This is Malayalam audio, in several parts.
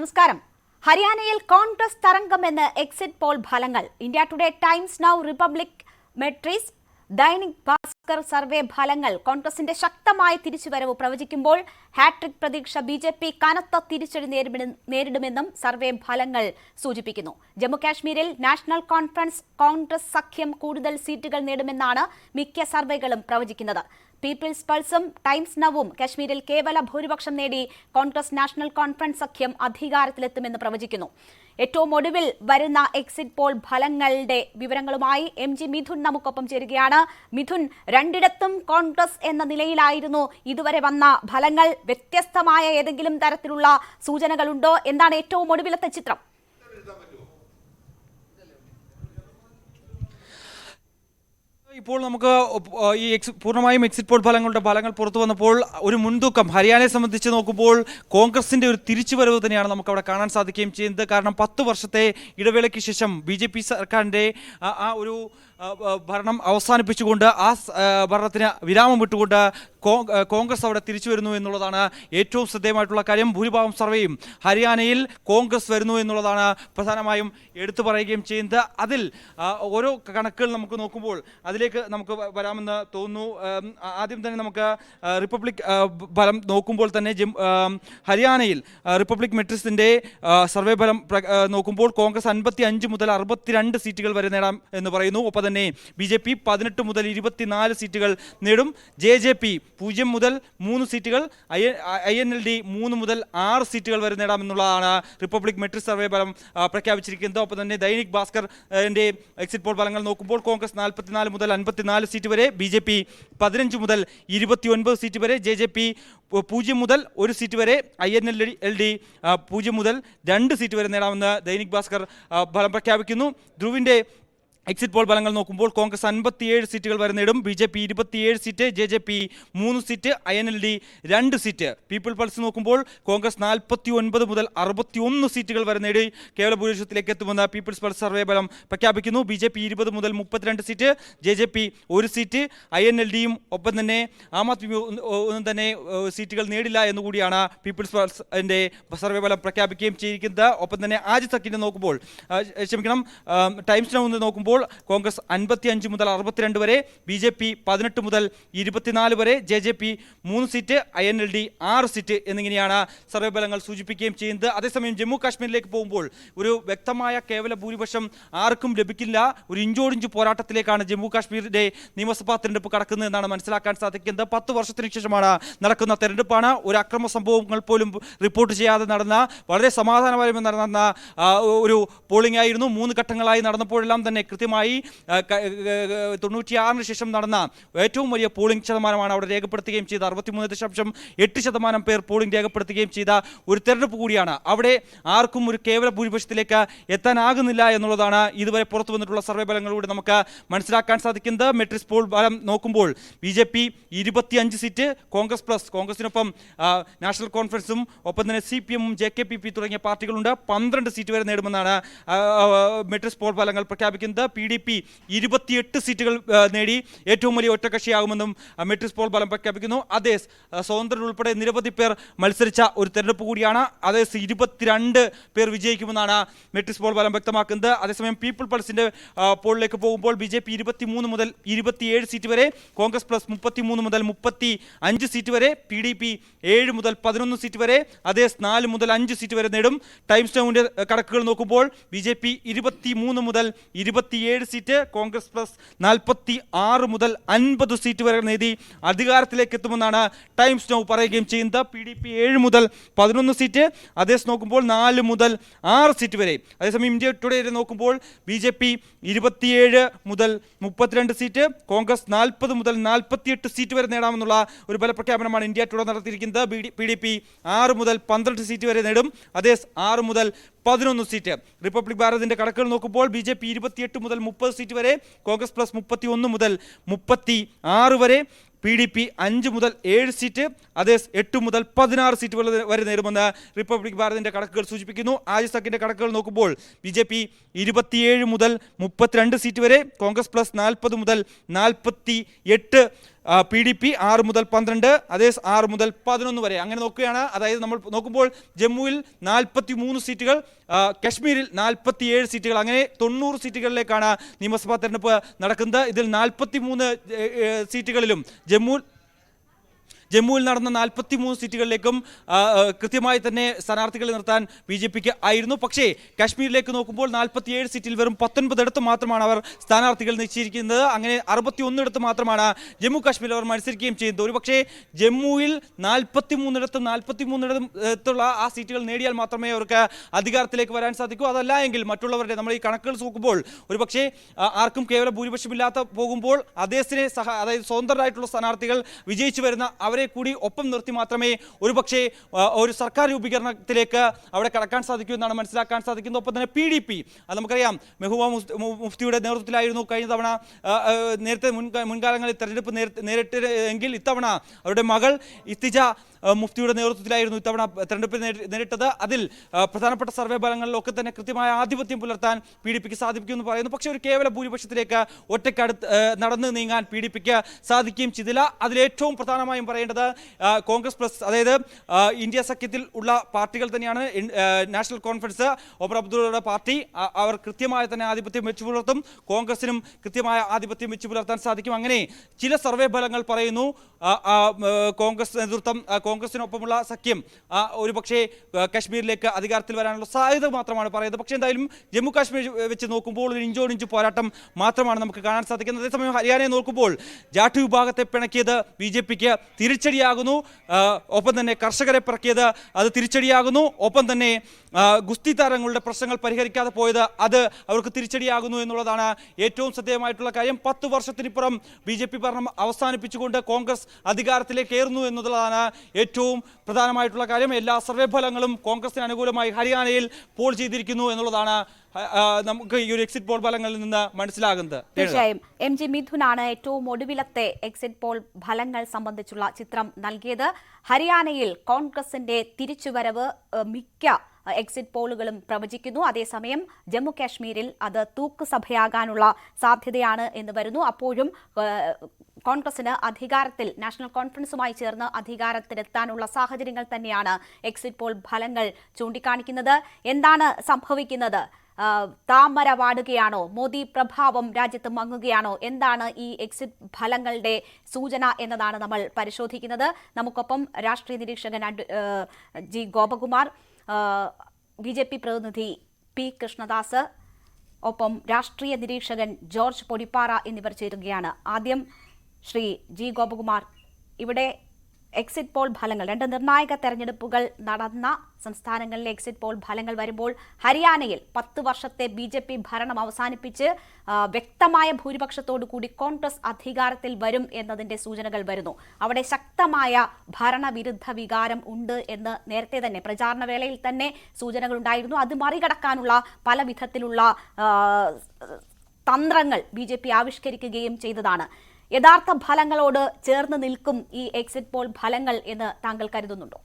നമസ്കാരം. ഹരിയാനയിൽ കോൺഗ്രസ് തരംഗമെന്ന് എക്സിറ്റ് പോൾ ഫലങ്ങൾ. India today, times now, republic, matrix, Dainik Bhaskar survey ഫലങ്ങൾ കോൺഗ്രസിന്റെ ശക്തമായ തിരിച്ചുവരവ് പ്രവചിക്കുമ്പോൾ ഹാട്രിക് പ്രതീക്ഷ ബിജെപി കനത്ത തിരിച്ചടി നേരിടുമെന്നും സർവേ ഫലങ്ങൾ സൂചിപ്പിക്കുന്നു. ജമ്മുകാശ്മീരിൽ നാഷണൽ കോൺഫറൻസ് കോൺഗ്രസ് സഖ്യം കൂടുതൽ സീറ്റുകൾ നേടുമെന്നാണ് മിക്ക സർവേകളും പ്രവചിക്കുന്നത്. പീപ്പിൾസ് പൾസും ടൈംസ് നവും കശ്മീരിൽ കേവല ഭൂരിപക്ഷം നേടി കോൺഗ്രസ് നാഷണൽ കോൺഫറൻസ് സഖ്യം അധികാരത്തിലെത്തുമെന്ന് പ്രവചിക്കുന്നു. ഏറ്റവും ഒടുവിൽ വരുന്ന എക്സിറ്റ് പോൾ ഫലങ്ങളുടെ വിവരങ്ങളുമായി MG മിഥുൻ നമുക്കൊപ്പം ചേരുകയാണ്. മിഥുൻ, രണ്ടിടത്തും കോൺഗ്രസ് എന്ന നിലയിലായിരുന്നു ഇതുവരെ വന്ന ഫലങ്ങൾ. വ്യത്യസ്തമായ ഏതെങ്കിലും തരത്തിലുള്ള സൂചനകളുണ്ടോ? എന്താണ് ഏറ്റവും ഒടുവിലത്തെ ചിത്രം? ഇപ്പോൾ നമുക്ക് ഈ പൂർണ്ണമായും എക്സിറ്റ് പോൾ ഫലങ്ങൾ പുറത്തു വന്നപ്പോൾ ഒരു മുൻതൂക്കം ഹരിയാനയെ സംബന്ധിച്ച് നോക്കുമ്പോൾ കോൺഗ്രസിന്റെ ഒരു തിരിച്ചുവരവ് തന്നെയാണ് നമുക്ക് അവിടെ കാണാൻ സാധിക്കുകയും ചെയ്യുന്നത്. കാരണം 10 വർഷത്തെ ഇടവേളയ്ക്ക് ശേഷം BJP സർക്കാരിന്റെ ആ ഒരു ഭരണം അവസാനിപ്പിച്ചുകൊണ്ട് ആ ഭരണത്തിന് വിരാമം വിട്ടുകൊണ്ട് കോൺഗ്രസ് അവിടെ തിരിച്ചു വരുന്നു എന്നുള്ളതാണ് ഏറ്റവും ശ്രദ്ധേയമായിട്ടുള്ള കാര്യം. ഭൂരിഭാഗം സർവേയും ഹരിയാനയിൽ കോൺഗ്രസ് വരുന്നു എന്നുള്ളതാണ് പ്രധാനമായും എടുത്തു പറയുകയും ചെയ്യുന്നത്. അതിൽ ഓരോ കണക്കുകൾ നമുക്ക് നോക്കുമ്പോൾ അതിലേക്ക് നമുക്ക് വരാമെന്ന് തോന്നുന്നു. ആദ്യം തന്നെ നമുക്ക് റിപ്പബ്ലിക് ഫലം നോക്കുമ്പോൾ തന്നെ ഹരിയാനയിൽ റിപ്പബ്ലിക് മെട്രിക്സിന്റെ സർവേ ഫലം നോക്കുമ്പോൾ കോൺഗ്രസ് 55 മുതൽ 62 സീറ്റുകൾ വരെ നേടാം എന്ന് പറയുന്നു. ഒപ്പം തന്നെ BJP 18 മുതൽ 24 സീറ്റുകൾ നേടും. JJP 0 മുതൽ 3 സീറ്റുകൾ, INLD 3 മുതൽ 6 സീറ്റുകൾ വരെ നേടാമെന്നുള്ളതാണ് റിപ്പബ്ലിക് മെട്രിക്സ് സർവേ ഫലം പ്രഖ്യാപിച്ചിരിക്കുന്നത്. ഒപ്പം തന്നെ ദൈനിക് ഭാസ്കർ എക്സിറ്റ് പോൾ ഫലങ്ങൾ നോക്കുമ്പോൾ കോൺഗ്രസ് 44 മുതൽ 54 സീറ്റ് വരെ, BJP 15 മുതൽ 29 സീറ്റ് വരെ, JJP 0 മുതൽ 1 സീറ്റ് വരെ, INLD 0 മുതൽ 2 സീറ്റ് വരെ നേടാമെന്ന് ദൈനിക് ഭാസ്കർ ഫലം പ്രഖ്യാപിക്കുന്നു. ധ്രുവിന്റെ എക്സിറ്റ് പോൾ ഫലങ്ങൾ നോക്കുമ്പോൾ കോൺഗ്രസ് 57 സീറ്റുകൾ വരെ നേടും, BJP 27 seat, JJP 3 seat, INLD 2 seat. People pulse നോക്കുമ്പോൾ കോൺഗ്രസ് 49 മുതൽ 61 സീറ്റുകൾ വരെ നേടി കേവല ഭൂരിപക്ഷത്തിലേക്ക് എത്തുമെന്ന് പീപ്പിൾസ് പൾസ് സർവേ ഫലം പ്രഖ്യാപിക്കുന്നു. BJP 20 മുതൽ 32 സീറ്റ്, JJP 1 സീറ്റ്, INLDയും ഒപ്പം തന്നെ ആം ആദ്മി ഒന്നും തന്നെ സീറ്റുകൾ നേടില്ല എന്നുകൂടിയാണ് പീപ്പിൾസ് പൾസിന്റെ സർവേ ഫലം പ്രഖ്യാപിക്കുകയും ചെയ്തിരിക്കുന്നത്. ഒപ്പം തന്നെ ആജ് തക്കിനെ നോക്കുമ്പോൾ ടൈംസ് നൗ നോക്കുമ്പോൾ കോൺഗ്രസ് 55 മുതൽ 62 വരെ, BJP 18 മുതൽ 24 വരെ, JJP 3 സീറ്റ്, INLD 6 സീറ്റ് എന്നിങ്ങനെയാണ് സർവേ ഫലങ്ങൾ സൂചിപ്പിക്കുകയും ചെയ്യുന്നത്. അതേസമയം ജമ്മു കാശ്മീരിലേക്ക് പോകുമ്പോൾ ഒരു വ്യക്തമായ കേവല ഭൂരിപക്ഷം ആർക്കും ലഭിക്കില്ല. ഒരു ഇഞ്ചോടിഞ്ച് പോരാട്ടത്തിലേക്കാണ് ജമ്മു കാശ്മീരിന്റെ നിയമസഭാ തെരഞ്ഞെടുപ്പ് കടക്കുന്നതെന്നാണ് മനസ്സിലാക്കാൻ സാധിക്കുന്നത്. 10 വർഷത്തിന് ശേഷമാണ് നടക്കുന്ന തെരഞ്ഞെടുപ്പാണ്. ഒരു അക്രമ സംഭവങ്ങൾ പോലും റിപ്പോർട്ട് ചെയ്യാതെ നടന്ന, വളരെ സമാധാനപരമായി നടന്ന ഒരു പോളിംഗ് ആയിരുന്നു. 3 ഘട്ടങ്ങളായി നടന്നപ്പോഴെല്ലാം തന്നെ കൃത്യമായി 96 ശേഷം നടന്ന ഏറ്റവും വലിയ പോളിംഗ് ശതമാനമാണ് അവിടെ രേഖപ്പെടുത്തുകയും ചെയ്ത 63.8% പേർ പോളിംഗ് രേഖപ്പെടുത്തുകയും ചെയ്ത ഒരു തെരഞ്ഞെടുപ്പ് കൂടിയാണ്. അവിടെ ആർക്കും ഒരു കേവല ഭൂരിപക്ഷത്തിലേക്ക് എത്താനാകുന്നില്ല എന്നുള്ളതാണ് ഇതുവരെ പുറത്തു വന്നിട്ടുള്ള സർവേ ഫലങ്ങളിലൂടെ നമുക്ക് മനസ്സിലാക്കാൻ സാധിക്കുന്നത്. മെട്രിക്സ് പോൾ ഫലം നോക്കുമ്പോൾ BJP 25 സീറ്റ്, കോൺഗ്രസിനൊപ്പം നാഷണൽ കോൺഫറൻസും ഒപ്പം തന്നെ CPM, JKPP തുടങ്ങിയ പാർട്ടികളുണ്ട്. 12 സീറ്റ് വരെ നേടുമെന്നാണ് മെട്രിക്സ് പോൾ ഫലങ്ങൾ പ്രഖ്യാപിക്കുന്നത്. PDP 28 സീറ്റുകൾ നേടി ഏറ്റവും വലിയ ഒറ്റകക്ഷിയാകുമെന്നും മെട്രിക്സ് പോൾ ഫലം പ്രഖ്യാപിക്കുന്നു. ADES സ്വതന്ത്രർ ഉൾപ്പെടെ നിരവധി പേർ മത്സരിച്ച ഒരു തെരഞ്ഞെടുപ്പ് കൂടിയാണ്. ADES 22 പേർ വിജയിക്കുമെന്നാണ് മെട്രിക്സ് പോൾ ഫലം വ്യക്തമാക്കുന്നത്. അതേസമയം പീപ്പിൾ പൾസിന്റെ പോളിലേക്ക് പോകുമ്പോൾ BJP 23 മുതൽ 27 സീറ്റ് വരെ, കോൺഗ്രസ് പ്ലസ് 33 മുതൽ 35 സീറ്റ് വരെ, PDP 7 മുതൽ 11 സീറ്റ് വരെ, ADES 4 മുതൽ 5 സീറ്റ് വരെ നേടും. ടൈംസ് നൗവിന്റെ കണക്കുകൾ നോക്കുമ്പോൾ BJP 23 മുതൽ 27 സീറ്റ്, കോൺഗ്രസ് പ്ലസ് 46 മുതൽ 50 സീറ്റ് വരെ നേടി അധികാരത്തിലേക്ക് എത്തുമെന്നാണ് ടൈംസ് നൗ പറയുകയും ചെയ്യുന്നത്. PDP 7 മുതൽ 11 സീറ്റ്, ADES നോക്കുമ്പോൾ 4 മുതൽ 6 സീറ്റ് വരെ. അതേസമയം ഇന്ത്യ ടുഡേ നോക്കുമ്പോൾ BJP 27 മുതൽ 32 സീറ്റ്, കോൺഗ്രസ് 40 മുതൽ 48 സീറ്റ് വരെ നേടാമെന്നുള്ള ഒരു ഫലപ്രഖ്യാപനമാണ് ഇന്ത്യ ടുഡേ നടത്തിയിരിക്കുന്നത്. PDP 6 മുതൽ 12 സീറ്റ് വരെ നേടും, ADES 6 മുതൽ 11 സീറ്റ്. റിപ്പബ്ലിക് ഭാരതിന്റെ കണക്കുകൾ നോക്കുമ്പോൾ BJP 28 മുതൽ 30 സീറ്റ് വരെ, കോൺഗ്രസ് പ്ലസ് 31 മുതൽ 36 വരെ, PDP 5 മുതൽ 7 സീറ്റ്, അതേസ് 8 മുതൽ 16 സീറ്റ് വരെ നേടുമെന്ന് റിപ്പബ്ലിക് ഭാരതിന്റെ കണക്കുകൾ സൂചിപ്പിക്കുന്നു. ആജ് കണക്കുകൾ നോക്കുമ്പോൾ BJP 27 മുതൽ 32 സീറ്റ് വരെ, കോൺഗ്രസ് പ്ലസ് 40 മുതൽ 48, PDP 6 മുതൽ 12, അതേസ് 6 മുതൽ 11 വരെ. അങ്ങനെ നോക്കുകയാണ്. അതായത് നമ്മൾ നോക്കുമ്പോൾ ജമ്മുവിൽ 43 സീറ്റുകൾ, കശ്മീരിൽ 47 സീറ്റുകൾ, അങ്ങനെ 90 സീറ്റുകളിലേക്കാണ് നിയമസഭാ തെരഞ്ഞെടുപ്പ് നടക്കുന്നത്. ഇതിൽ 43 സീറ്റുകളിലും ജമ്മുവിൽ നടന്ന 43 സീറ്റുകളിലേക്കും കൃത്യമായി തന്നെ സ്ഥാനാർത്ഥികളെ നിർത്താൻ BJPക്ക് ആയിരുന്നു. പക്ഷേ കാശ്മീരിലേക്ക് നോക്കുമ്പോൾ 47 സീറ്റിൽ വെറും 19 ഇടത്ത് മാത്രമാണ് അവർ സ്ഥാനാർത്ഥികൾ നിശ്ചയിച്ചിരിക്കുന്നത്. അങ്ങനെ 61 ഇടത്ത് മാത്രമാണ് ജമ്മു കാശ്മീരിൽ അവർ മത്സരിക്കുകയും ചെയ്യുന്നത്. ഒരുപക്ഷേ ജമ്മുവിൽ 43 ഇടത്തുള്ള ആ സീറ്റുകൾ നേടിയാൽ മാത്രമേ അവർക്ക് അധികാരത്തിലേക്ക് വരാൻ സാധിക്കൂ. അതല്ല എങ്കിൽ മറ്റുള്ളവരുടെ നമ്മൾ ഈ കണക്കുകൾ നോക്കുമ്പോൾ ഒരുപക്ഷേ ആർക്കും കേവല ഭൂരിപക്ഷമില്ലാത്ത പോകുമ്പോൾ അതേസിനെ അതായത് സ്വതന്ത്രരായിട്ടുള്ള സ്ഥാനാർത്ഥികൾ വിജയിച്ചു വരുന്ന അവരെ കൂടി ഒപ്പം നിർത്തി മാത്രമേ ഒരുപക്ഷേ ഒരു സർക്കാർ രൂപീകരണത്തിലേക്ക് അവിടെ കടക്കാൻ സാധിക്കൂ എന്നാണ് മനസ്സിലാക്കാൻ സാധിക്കുന്നത്. ഒപ്പം തന്നെ PDP, അത് നമുക്കറിയാം, മെഹബൂബ മുഫ്തിയുടെ നേതൃത്വത്തിലായിരുന്നു കഴിഞ്ഞ തവണ നേരത്തെ മുൻകാലങ്ങളിൽ തെരഞ്ഞെടുപ്പ് നേരിട്ടെങ്കിൽ ഇത്തവണ അവരുടെ മകൾ ഇത്തിജ മുഫ്തിയുടെ നേതൃത്വത്തിലായിരുന്നു ഇത്തവണ തെരഞ്ഞെടുപ്പ് നേരിട്ടത്. അതിൽ പ്രധാനപ്പെട്ട സർവേ ഫലങ്ങളിലൊക്കെ തന്നെ കൃത്യമായ ആധിപത്യം പുലർത്താൻ PDPക്ക് സാധിക്കുമെന്ന് പറയുന്നു. പക്ഷേ ഒരു കേവല ഭൂരിപക്ഷത്തിലേക്ക് ഒറ്റയ്ക്ക് നടന്നു നീങ്ങാൻ PDPക്ക് സാധിക്കുകയും ചെയ്തില്ല. അതിലേറ്റവും പ്രധാനമായും പറയേണ്ടത് കോൺഗ്രസ് പ്ലസ്, അതായത് ഇന്ത്യ സഖ്യത്തിൽ ഉള്ള പാർട്ടികൾ തന്നെയാണ്. നാഷണൽ കോൺഫറൻസ്, ഒമർ അബ്ദുള്ളയുടെ പാർട്ടി, അവർ കൃത്യമായ തന്നെ ആധിപത്യം വെച്ചു പുലർത്തും. കോൺഗ്രസിനും കൃത്യമായ ആധിപത്യം വെച്ചു പുലർത്താൻ സാധിക്കും. അങ്ങനെ ചില സർവേ ഫലങ്ങൾ പറയുന്നു കോൺഗ്രസ് നേതൃത്വം, കോൺഗ്രസിനൊപ്പമുള്ള സഖ്യം ഒരുപക്ഷേ കശ്മീരിലേക്ക് അധികാരത്തിൽ വരാനുള്ള സാധ്യത മാത്രമാണ് പറയുന്നത്. പക്ഷേ എന്തായാലും ജമ്മു കാശ്മീർ വെച്ച് നോക്കുമ്പോൾ ഒരു ഇഞ്ചോടിഞ്ച് പോരാട്ടം മാത്രമാണ് നമുക്ക് കാണാൻ സാധിക്കുന്നത്. അതേസമയം ഹരിയാനയെ നോക്കുമ്പോൾ ജാട്ട് വിഭാഗത്തെ പിണക്കിയത് BJPക്ക് തിരിച്ചടിയാകുന്നു. ഒപ്പം തന്നെ കർഷകരെ പിറക്കിയത് അത് തിരിച്ചടിയാകുന്നു. ഒപ്പം തന്നെ ഗുസ്തി താരങ്ങളുടെ പ്രശ്നങ്ങൾ പരിഹരിക്കാതെ പോയത് അത് അവർക്ക് തിരിച്ചടിയാകുന്നു എന്നുള്ളതാണ് ഏറ്റവും ശ്രദ്ധേയമായിട്ടുള്ള കാര്യം. 10 വർഷത്തിനിപ്പുറം BJP ഭരണം അവസാനിപ്പിച്ചുകൊണ്ട് കോൺഗ്രസ് അധികാരത്തിലേക്ക് കയറുന്നു എന്നുള്ളതാണ് ഏറ്റവും പ്രധാനമായിട്ടുള്ള കാര്യം. എല്ലാ സർവേ ഫലങ്ങളും കോൺഗ്രസിന് അനുകൂലമായി ഹരിയാനയിൽ പോൾ ചെയ്തിരിക്കുന്നു എന്നുള്ളതാണ് നമുക്ക് ഈ ഒരു എക്സിറ്റ് പോൾ ഫലങ്ങളിൽ നിന്ന് മനസ്സിലാകുന്നത്. തീർച്ചയായും MG മിഥുനാണ് ഏറ്റവും ഒടുവിലത്തെ എക്സിറ്റ് പോൾ ഫലങ്ങൾ സംബന്ധിച്ചുള്ള ചിത്രം നൽകിയത്. ഹരിയാനയിൽ കോൺഗ്രസിന്റെ തിരിച്ചുവരവ് മിക്ക എക്സിറ്റ് പോളുകളും പ്രവചിക്കുന്നു. അതേസമയം ജമ്മു കാശ്മീരിൽ അത് തൂക്കുസഭയാകാനുള്ള സാധ്യതയാണ് എന്ന് വരുന്നു. അപ്പോഴും കോൺഗ്രസിന് അധികാരത്തിൽ, നാഷണൽ കോൺഫറൻസുമായി ചേർന്ന് അധികാരത്തിലെത്താനുള്ള സാഹചര്യങ്ങൾ തന്നെയാണ് എക്സിറ്റ് പോൾ ഫലങ്ങൾ ചൂണ്ടിക്കാണിക്കുന്നത്. എന്താണ് സംഭവിക്കുന്നത്? താമര വാടുകയാണോ? മോദി പ്രഭാവം രാജ്യത്ത് മങ്ങുകയാണോ? എന്താണ് ഈ എക്സിറ്റ് ഫലങ്ങളുടെ സൂചന എന്നതാണ് നമ്മൾ പരിശോധിക്കുന്നത്. നമുക്കൊപ്പം രാഷ്ട്രീയ നിരീക്ഷകൻ G ഗോപകുമാർ, BJP പ്രതിനിധി P കൃഷ്ണദാസ്, ഒപ്പം രാഷ്ട്രീയ നിരീക്ഷകൻ ജോർജ് പൊടിപ്പാറ എന്നിവർ ചേരുകയാണ്. ആദ്യം ശ്രീ G ഗോപകുമാർ, ഇവിടെ എക്സിറ്റ് പോൾ ഫലങ്ങൾ, 2 നിർണായക തെരഞ്ഞെടുപ്പുകൾ നടന്ന സംസ്ഥാനങ്ങളിലെ എക്സിറ്റ് പോൾ ഫലങ്ങൾ വരുമ്പോൾ ഹരിയാനയിൽ 10 വർഷത്തെ BJP ഭരണം അവസാനിപ്പിച്ച് വ്യക്തമായ ഭൂരിപക്ഷത്തോടു കൂടി കോൺഗ്രസ് അധികാരത്തിൽ വരും എന്നതിന്റെ സൂചനകൾ വരുന്നു. അവിടെ ശക്തമായ ഭരണവിരുദ്ധ വികാരം ഉണ്ട് എന്ന് നേരത്തെ തന്നെ പ്രചാരണ വേളയിൽ തന്നെ സൂചനകൾ ഉണ്ടായിരുന്നു. അത് മറികടക്കാനുള്ള പല വിധത്തിലുള്ള തന്ത്രങ്ങൾ BJP ആവിഷ്കരിക്കുകയും ചെയ്തതാണ്. യഥാർത്ഥ ഫലങ്ങളോട് ചേർന്ന് നിൽക്കും ഈ എക്സിറ്റ് പോൾ ഫലങ്ങൾ എന്ന് താങ്കൾ കരുതുന്നുണ്ടോ?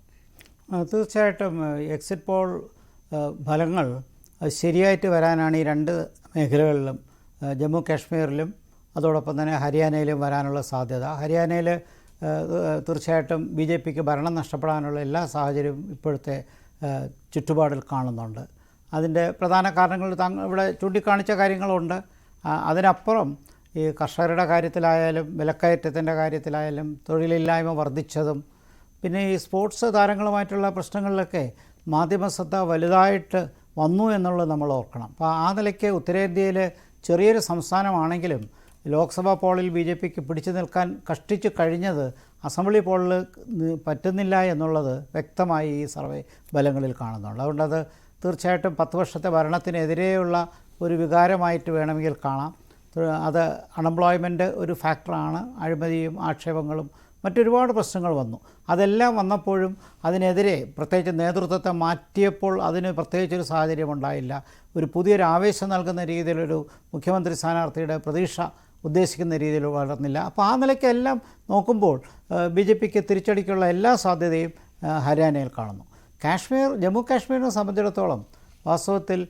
തീർച്ചയായിട്ടും എക്സിറ്റ് പോൾ ഫലങ്ങൾ ശരിയായിട്ട് വരാനാണ് ഈ 2 മേഖലകളിലും, ജമ്മു കാശ്മീരിലും അതോടൊപ്പം തന്നെ ഹരിയാനയിലും വരാനുള്ള സാധ്യത. ഹരിയാനയിൽ തീർച്ചയായിട്ടും BJPക്ക് ഭരണം നഷ്ടപ്പെടാനുള്ള എല്ലാ സാഹചര്യവും ഇപ്പോഴത്തെ ചുറ്റുപാടിൽ കാണുന്നുണ്ട്. അതിൻ്റെ പ്രധാന കാരണങ്ങൾ ഇവിടെ ചൂണ്ടിക്കാണിച്ച കാര്യങ്ങളുണ്ട്. അതിനപ്പുറം ഈ കർഷകരുടെ കാര്യത്തിലായാലും വിലക്കയറ്റത്തിൻ്റെ കാര്യത്തിലായാലും തൊഴിലില്ലായ്മ വർദ്ധിച്ചതും പിന്നെ ഈ സ്പോർട്സ് താരങ്ങളുമായിട്ടുള്ള പ്രശ്നങ്ങളിലൊക്കെ മാധ്യമ ശ്രദ്ധ വലുതായിട്ട് വന്നു എന്നുള്ളത് നമ്മൾ ഓർക്കണം. അപ്പോൾ ആ നിലയ്ക്ക് ഉത്തരേന്ത്യയിൽ ചെറിയൊരു സംസ്ഥാനമാണെങ്കിലും ലോക്സഭാ പോളിൽ BJPക്ക് പിടിച്ചു നിൽക്കാൻ കഷ്ടിച്ച് കഴിഞ്ഞത് അസംബ്ലി പോളിൽ പറ്റുന്നില്ല എന്നുള്ളത് വ്യക്തമായി ഈ സർവേ ഫലങ്ങളിൽ കാണുന്നുണ്ട്. അതുകൊണ്ടത് തീർച്ചയായിട്ടും 10 വർഷത്തെ ഭരണത്തിനെതിരെയുള്ള ഒരു വികാരമായിട്ട് വേണമെങ്കിൽ കാണാം. അത് അൺഎംപ്ലോയ്മെൻറ്റ് ഒരു ഫാക്ടറാണ്. അഴിമതിയും ആക്ഷേപങ്ങളും മറ്റൊരുപാട് പ്രശ്നങ്ങൾ വന്നു. അതെല്ലാം വന്നപ്പോഴും അതിനെതിരെ പ്രത്യേകിച്ച് നേതൃത്വത്തെ മാറ്റിയപ്പോൾ അതിന് പ്രത്യേകിച്ചൊരു സാഹചര്യം ഉണ്ടായില്ല. ഒരു പുതിയൊരു ആവേശം നൽകുന്ന രീതിയിലൊരു മുഖ്യമന്ത്രി സ്ഥാനാർത്ഥിയുടെ പ്രതീക്ഷ ഉദ്ദേശിക്കുന്ന രീതിയിൽ വളർന്നില്ല. അപ്പോൾ ആ നിലയ്ക്കെല്ലാം നോക്കുമ്പോൾ ബി ജെ പിക്ക് തിരിച്ചടിക്കുള്ള എല്ലാ സാധ്യതയും ഹരിയാനയിൽ കാണുന്നു. ജമ്മു കാശ്മീരിനെ സംബന്ധിച്ചിടത്തോളം വാസ്തവത്തിൽ